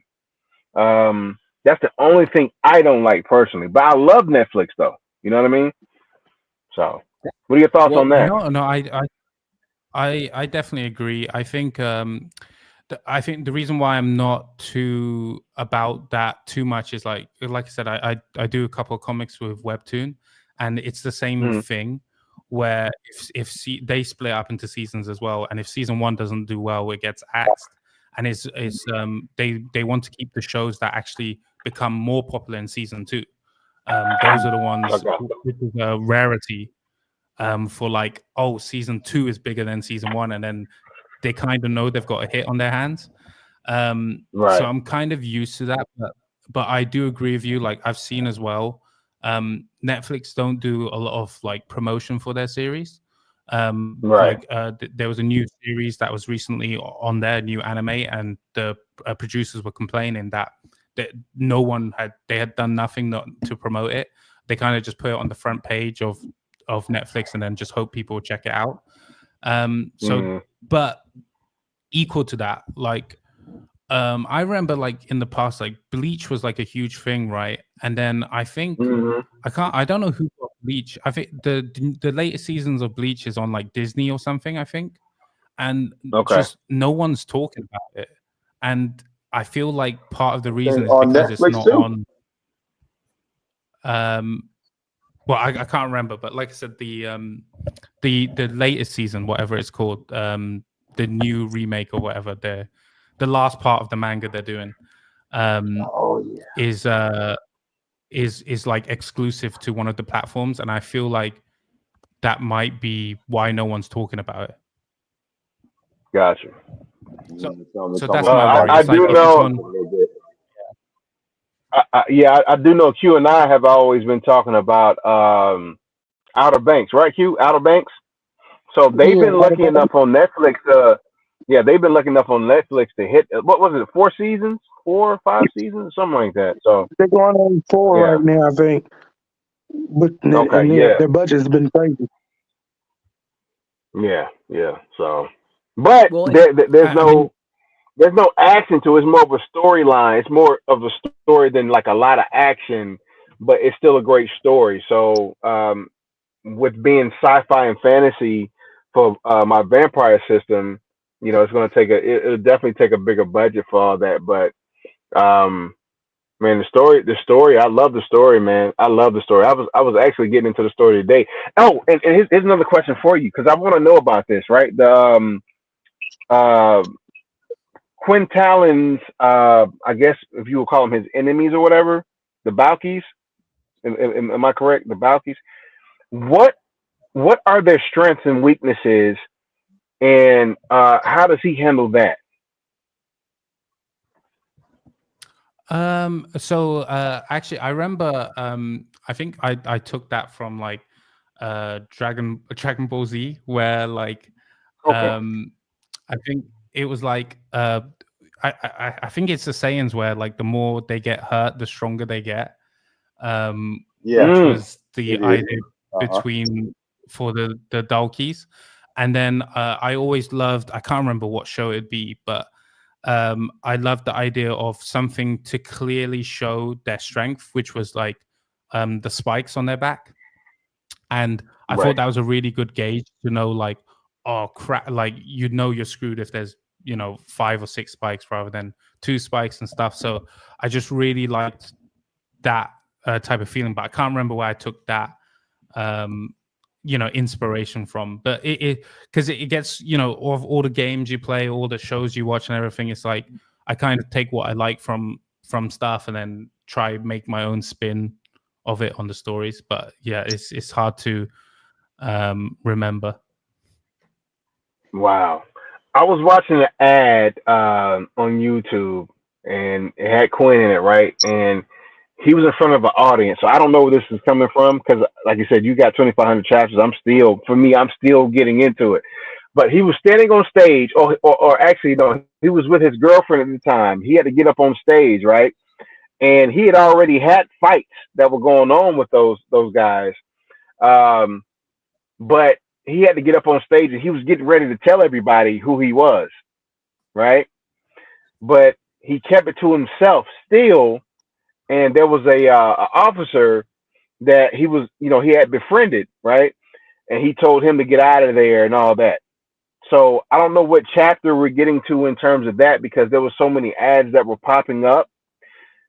That's the only thing I don't like personally, but I love Netflix though. You know what I mean? So, what are your thoughts Well, on that? No, I definitely agree. I think the reason why I'm not too about that too much is like I said, I do a couple of comics with Webtoon, and it's the same Mm, thing where they split up into seasons as well, and if season one doesn't do well, it gets axed, and they want to keep the shows that actually become more popular in season two. Those are the ones okay. which is a rarity for like, oh, season two is bigger than season one, and then they kind of know they've got a hit on their hands. So Right. I'm kind of used to that, but I do agree with you. Like I've seen as well, Netflix don't do a lot of like promotion for their series. Right. There was a new series that was recently on their new anime, and the producers were complaining that no one had done nothing not to promote it. They kind of just put it on the front page of Netflix and then just hope people will check it out. Mm, But equal to that, like I remember like in the past, like Bleach was like a huge thing, right? And then I think mm, I don't know who got Bleach. I think the latest seasons of Bleach is on like Disney or something, I think. And okay. just no one's talking about it. And I feel like part of the reason And is on because it's Netflix not too. on um well, I can't remember, but like I said, the latest season, whatever it's called, the new remake or whatever, the last part of the manga they're doing, um, Oh yeah. is like exclusive to one of the platforms, and I feel like that might be why no one's talking about it. Gotcha. So, You want to so talk that's about my worry. I It's like do if it's know. on, a little bit. I do know. Q and I have always been talking about Outer Banks, right? Q, Outer Banks. So they've Yeah, been lucky enough on Netflix. Yeah, they've been lucky enough on Netflix to hit what was it, 4 seasons, 4 or 5 seasons, something like that. So they're going on 4 yeah, right now, I think. But okay, and yeah, their budget's been crazy. yeah. So, but well, there's I mean, no action to it. It's more of a storyline. It's more of a story than like a lot of action, but it's still a great story. So, with being sci-fi and fantasy for my vampire system, it's going to it'll definitely take a bigger budget for all that. But um, man, the story, I love the story, man. I love the story. I was actually getting into the story today. Oh, and here's another question for you, because I want to know about this, right? The uh Quintalin's, I guess if you would call them his enemies or whatever, the Balkis. Am I correct? The Balkis. What what are their strengths and weaknesses, and how does he handle that? Actually, I remember. I think I took that from like Dragon Ball Z, where like Okay. um, I think it was like I think it's the sayings where like the more they get hurt, the stronger they get. Yeah, Which Mm, was the it is. idea Uh-huh. between for the Dalkies, and then I always loved. I can't remember what show it'd be, but I loved the idea of something to clearly show their strength, which was like the spikes on their back. And I thought right. that was a really good gauge to know, like, oh crap, like you're screwed if there's 5 or 6 spikes rather than 2 spikes and stuff. So I just really liked that type of feeling, but I can't remember where I took that. Um, inspiration from. But it because it gets, of all the games you play, all the shows you watch and everything, it's like I kind of take what I like from stuff and then try make my own spin of it on the stories. But yeah, it's hard to remember. Wow. I was watching an ad on YouTube, and it had Quinn in it, right? And he was in front of an audience. So I don't know where this is coming from because, like you said, you got 2,500 chapters. I'm still getting into it. But he was standing on stage, or actually, no, he was with his girlfriend at the time. He had to get up on stage, right? And he had already had fights that were going on with those guys. Um, but he had to get up on stage and he was getting ready to tell everybody who he was, right? But he kept it to himself still, and there was a officer that he had befriended, right? And he told him to get out of there and all that. So I don't know what chapter we're getting to in terms of that, because there were so many ads that were popping up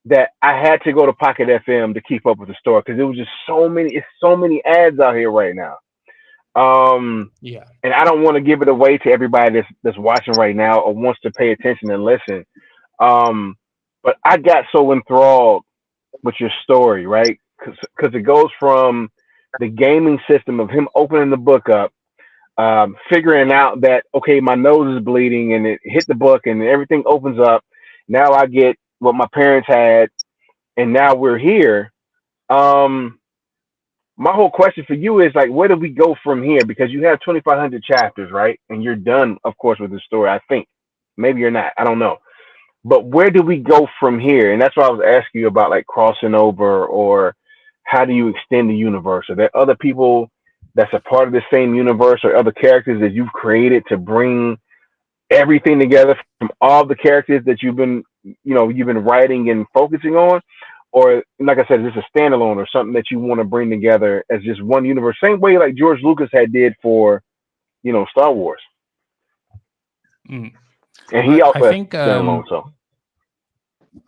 that I had to go to Pocket FM to keep up with the story, because there was just so many ads out here right now. Yeah. And I don't want to give it away to everybody that's watching right now or wants to pay attention and listen. But I got so enthralled with your story, right? Because it goes from the gaming system of him opening the book up, figuring out that, okay, my nose is bleeding, and it hit the book and everything opens up. Now I get what my parents had, and now we're here. My whole question for you is, like, where do we go from here? Because you have 2,500 chapters, right? And you're done, of course, with the story, I think. Maybe you're not. I don't know. But where do we go from here? And that's why I was asking you about, like, crossing over, or how do you extend the universe? Are there other people that's a part of the same universe, or other characters that you've created to bring everything together from all the characters that you've been writing and focusing on? Or, like I said, is this a standalone or something that you want to bring together as just one universe? Same way like George Lucas did for, Star Wars. Mm. And he also I think standalone. So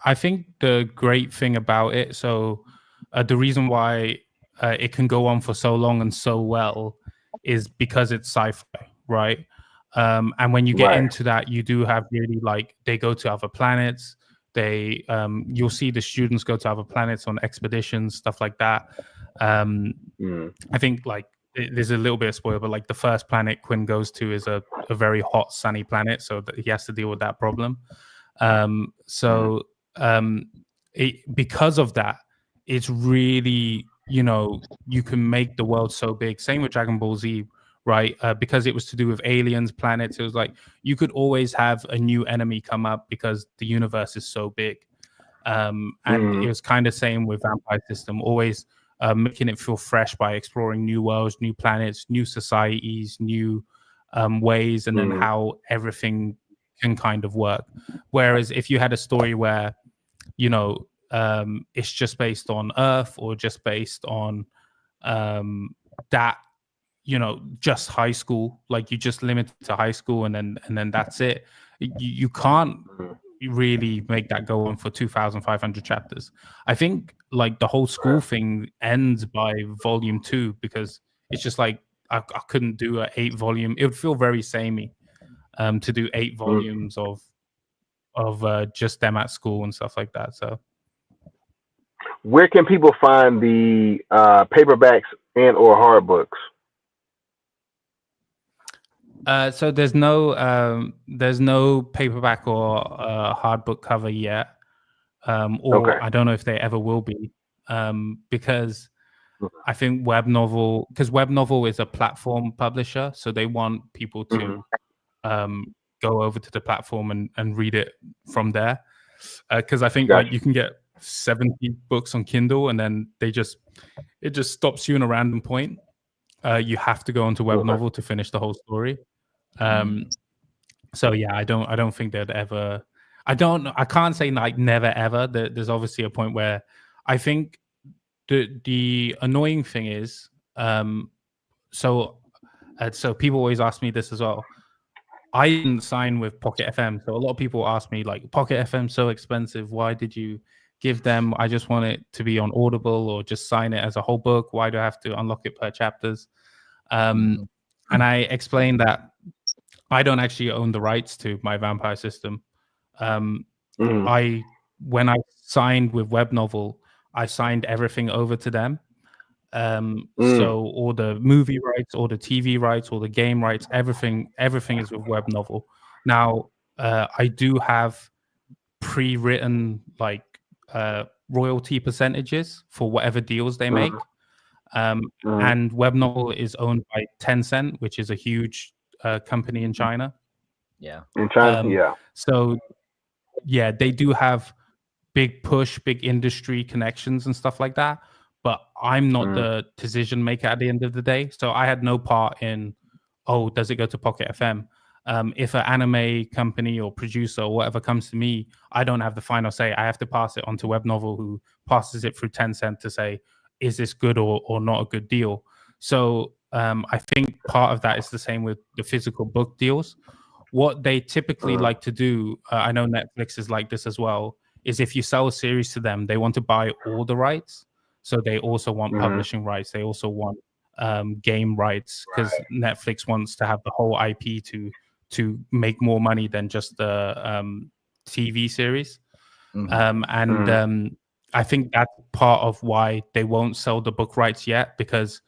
I think the great thing about it, so the reason why it can go on for so long and so well is because it's sci-fi, right? And when you get right. into that, you do have really, like, they go to other planets. You'll see the students go to other planets on expeditions, stuff like that. I think, like, there's a little bit of spoiler, but, like, the first planet Quinn goes to is a very hot, sunny planet, so that he has to deal with that problem. Because of that, it's really, you can make the world so big. Same with Dragon Ball Z, right? Because it was to do with aliens, planets. It was like you could always have a new enemy come up because the universe is so big. And it was kind of same with Vampire System, always making it feel fresh by exploring new worlds, new planets, new societies, new ways, and then how everything can kind of work. Whereas if you had a story where, it's just based on Earth, or just based on that, just high school, like you just limit it to high school, and then that's it. You can't really make that go on for 2,500 chapters. I think, like, the whole school thing ends by volume 2, because it's just like I couldn't do an 8-volume. It would feel very samey to do 8 volumes of just them at school and stuff like that. So where can people find the paperbacks and or hard books? So there's no paperback or hard book cover yet, or Okay. I don't know if they ever will be, because I think Web Novel is a platform publisher, so they want people to go over to the platform and read it from there. Because I think like you can get 70 books on Kindle, and then it just stops you in a random point. You have to go onto Web Novel to finish the whole story. So yeah, I don't think they'd ever. I can't say like never ever. There's obviously a point where I think the annoying thing is, so people always ask me this as well. I didn't sign with Pocket FM, so a lot of people ask me like, Pocket FM so expensive. Why did you give them? I just want it to be on Audible, or just sign it as a whole book. Why do I have to unlock it per chapters? And I explained that I don't actually own the rights to my vampire system. When I signed with Web Novel, I signed everything over to them. So all the movie rights, all the TV rights, all the game rights, everything is with Web Novel. Now, I do have pre-written royalty percentages for whatever deals they make. And Web Novel is owned by Tencent, which is a huge company in China. Yeah. In China, So yeah, they do have big industry connections and stuff like that. But I'm not the decision maker at the end of the day. So I had no part in, does it go to Pocket FM? If an anime company or producer or whatever comes to me, I don't have the final say. I have to pass it on to Web Novel, who passes it through Tencent to say, is this good or not a good deal? So I think part of that is the same with the physical book deals. What they typically like to do, I know Netflix is like this as well, is if you sell a series to them, they want to buy all the rights. So they also want publishing rights. They also want game rights, because Netflix wants to have the whole IP to make more money than just the TV series. I think that's part of why they won't sell the book rights yet, because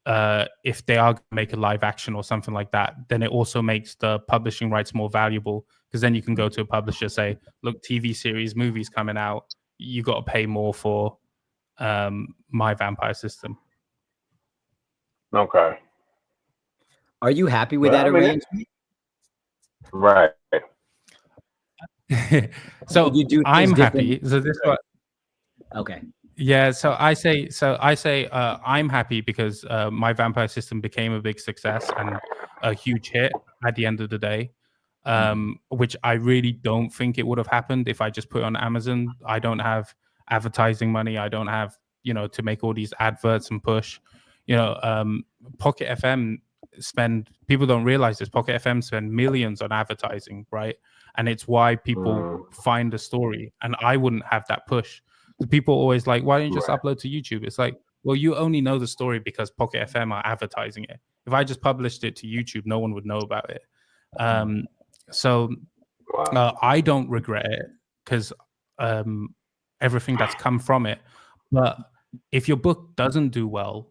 if they are going to make a live action or something like that, then it also makes the publishing rights more valuable, because then you can go to a publisher, say, look, TV series, movies coming out, you got to pay more for my vampire system. Okay. Are you happy with that arrangement? Right. So I'm happy. So this one. Okay. Yeah, so I say I'm happy because my vampire system became a big success and a huge hit at the end of the day, which I really don't think it would have happened if I just put it on Amazon. I don't have advertising money. I don't have, to make all these adverts and push. Pocket FM people don't realize this, Pocket FM spend millions on advertising, right? And it's why people find the story, and I wouldn't have that push. People always like, why don't you just upload to YouTube? It's like, well, you only know the story because Pocket FM are advertising it. If I just published it to YouTube, no one would know about it. I don't regret it, because everything that's come from it. But if your book doesn't do well,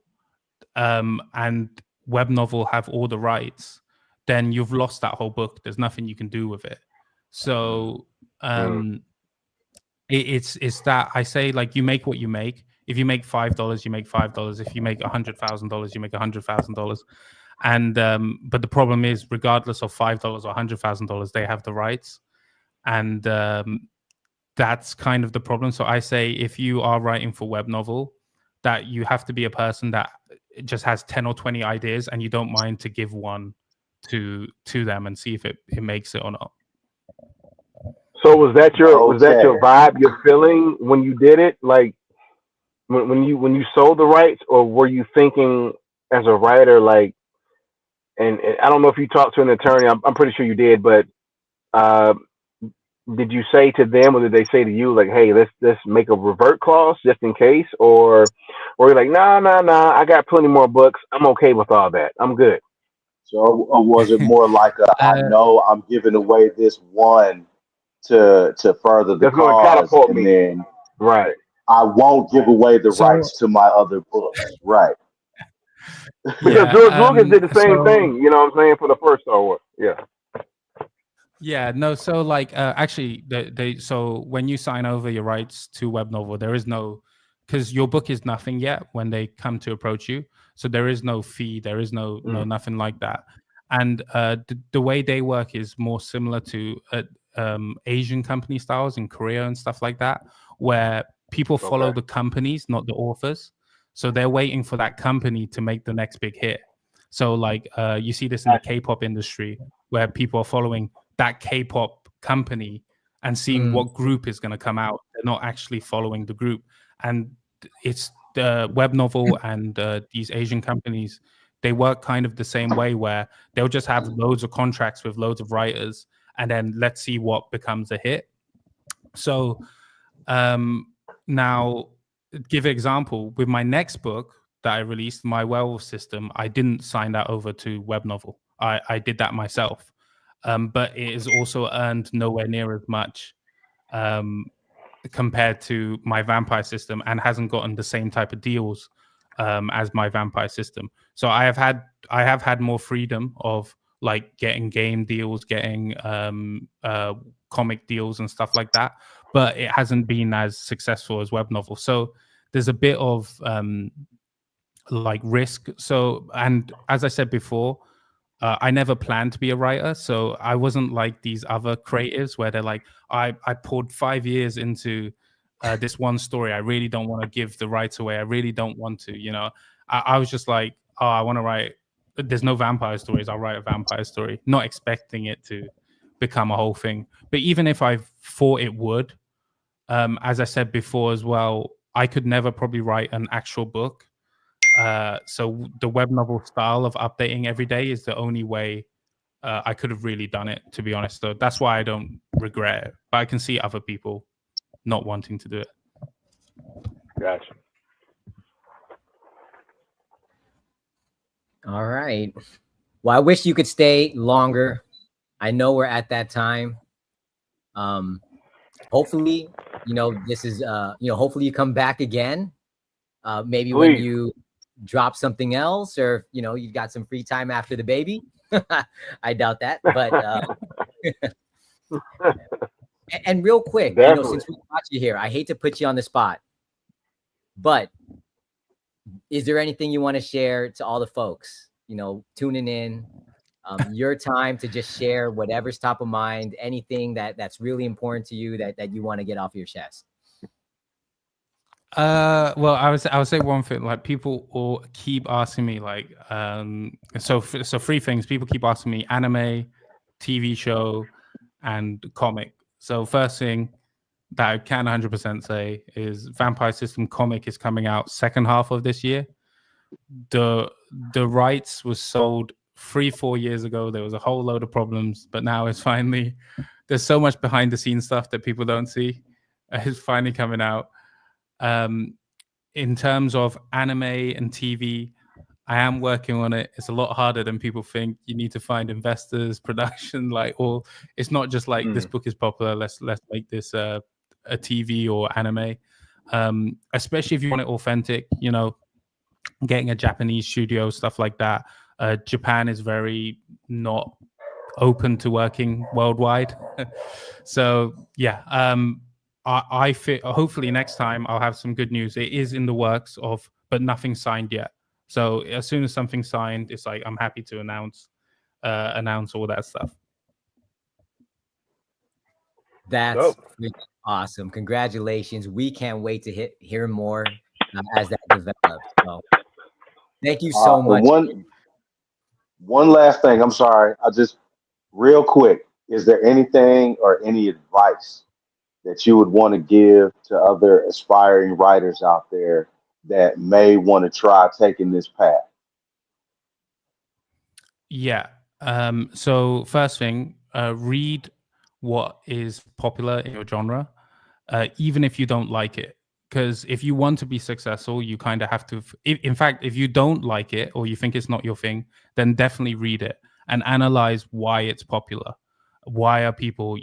and Web Novel have all the rights, then you've lost that whole book. There's nothing you can do with it. So it's that I say, like, you make what you make. If you make $5, you make $5. If you make $100,000, you make $100,000. And but the problem is, regardless of $5 or $100,000, they have the rights, and that's kind of the problem. So I say, if you are writing for Web Novel, that you have to be a person that just has 10 or 20 ideas, and you don't mind to give one to them and see if it makes it or not. So was that your vibe, your feeling when you did it? Like when you sold the rights, or were you thinking as a writer, like, and I don't know if you talked to an attorney, I'm pretty sure you did, but did you say to them, or did they say to you, like, hey, let's make a revert clause just in case, or you're like, nah, I got plenty more books, I'm okay with all that, I'm good? So, or was it more like I know I'm giving away this one to further the cause, and then I won't give away the rights to my other books, right? Because George Lucas did the same thing, you know what I'm saying, for the first Star Wars. Yeah, no. So like, actually, so when you sign over your rights to Web Novel, there is no, because your book is nothing yet when they come to approach you. So there is no fee, there is no nothing like that. And the way they work is more similar to Asian company styles in Korea and stuff like that, where people follow the companies, not the authors. So they're waiting for that company to make the next big hit. So like you see this in the K-pop industry, where people are following that K-pop company and seeing what group is going to come out. They're not actually following the group. And it's the Web Novel and these Asian companies, they work kind of the same way, where they'll just have loads of contracts with loads of writers, and then let's see what becomes a hit. So now, give an example with my next book, that I released, my werewolf system, I didn't sign that over to web novel. I did that myself. But it has also earned nowhere near as much compared to my vampire system, and hasn't gotten the same type of deals as my vampire system. So I have had more freedom of like getting game deals, getting comic deals and stuff like that, but it hasn't been as successful as web novel. So there's a bit of like risk. So, and as I said before, I never planned to be a writer, so I wasn't like these other creatives where they're like, I poured 5 years into this one story. I really don't want to give the rights away. I really don't want to, you know. I was just like, oh, I want to write. There's no vampire stories. I'll write a vampire story, not expecting it to become a whole thing. But even if I thought it would, as I said before as well, I could never probably write an actual book. So the web novel style of updating every day is the only way I could have really done it, to be honest. So that's why I don't regret it. But I can see other people not wanting to do it. Gotcha. All right. Well, I wish you could stay longer. I know we're at that time. Hopefully, this is hopefully you come back again. Maybe when you drop something else, or you got some free time after the baby. I doubt that, but and real quick, since we got you here, I hate to put you on the spot, but is there anything you want to share to all the folks tuning in? Your time to just share whatever's top of mind, anything that's really important to you that you want to get off your chest. Well, I would say one thing. Like, people all keep asking me, like, so three things. People keep asking me: anime, TV show, and comic. So first thing that I can 100% say is Vampire System comic is coming out second half of this year. The rights was sold 3-4 years ago. There was a whole load of problems, but now it's finally, there's so much behind the scenes stuff that people don't see. It's finally coming out. In terms of anime and TV, I am working on it. It's a lot harder than people think. You need to find investors, production, it's not just like this book is popular, let's make this a TV or anime. Especially if you want it authentic, getting a Japanese studio, stuff like that. Japan is very not open to working worldwide. So yeah, I feel hopefully next time I'll have some good news. It is in the works but nothing signed yet. So as soon as something's signed, it's like I'm happy to announce all that stuff. That's awesome. Congratulations. We can't wait to hear more as that develops. So thank you so much. One last thing. I'm sorry. Real quick, is there anything or any advice that you would want to give to other aspiring writers out there that may want to try taking this path? Yeah. So first thing, read what is popular in your genre, even if you don't like it. Because if you want to be successful, you kind of have to. In fact, if you don't like it or you think it's not your thing, then definitely read it and analyze why it's popular. Why are people,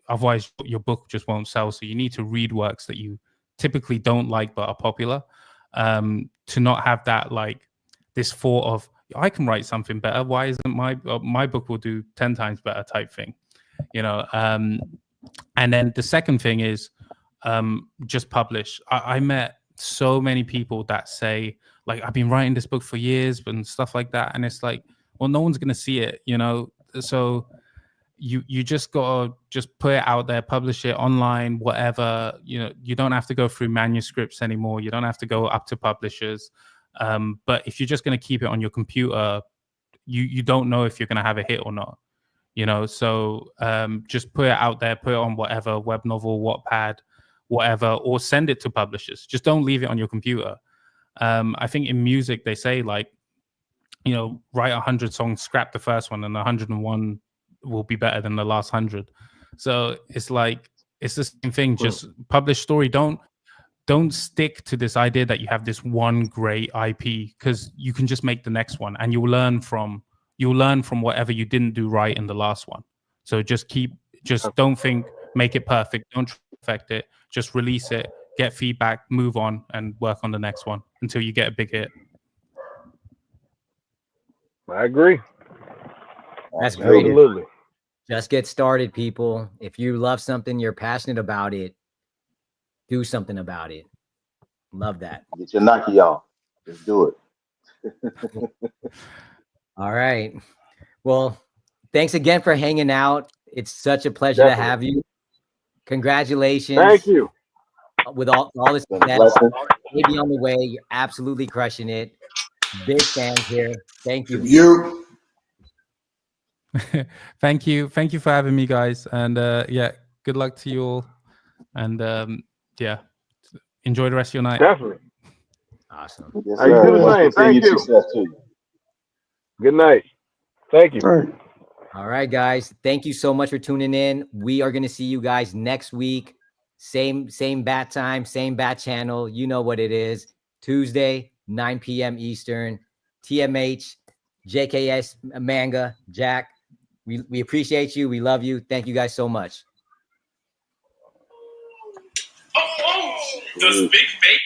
otherwise your book just won't sell. So you need to read works that you typically don't like but are popular, to not have that this thought of, I can write something better. Why isn't my book will do 10 times better type thing, And then the second thing is, just publish. I met so many people that say, I've been writing this book for years and stuff like that. And it's like, well, no one's going to see it, So you just got to put it out there, publish it online, whatever. You don't have to go through manuscripts anymore. You don't have to go up to publishers. But if you're just going to keep it on your computer, you don't know if you're going to have a hit or not. So just put it out there, put it on whatever, web novel, Wattpad, whatever, or send it to publishers. Just don't leave it on your computer. I think in music they say write 100 songs, scrap the first one, and 101 will be better than the last 100. So it's the same thing. Just publish story. Don't don't stick to this idea that you have this one great IP, because you can just make the next one, and you'll learn from whatever you didn't do right in the last one. So just don't think make it perfect, don't perfect it, just release it, get feedback, move on, and work on the next one until you get a big hit. I agree. That's great. Absolutely. Just get started, people. If you love something, you're passionate about it, do something about it. Love that. Get your Nike on. Just do it. All right. Well, thanks again for hanging out. It's such a pleasure to have you. Congratulations. Thank you. With all the success. Maybe on the way. You're absolutely crushing it. Big fans here. Thank you. You. Thank you for having me, guys, and yeah, good luck to you all, and yeah, enjoy the rest of your night. Definitely. Awesome. Yes, I do the same. Thank you. Success to you. Good night. Thank you. All right. All right, guys. Thank you so much for tuning in. We are going to see you guys next week. Same bat time, same bat channel. You know what it is. Tuesday, 9 p.m. Eastern. TMH, JKSManga, Jack. We appreciate you. We love you. Thank you guys so much. Oh, does Big Fake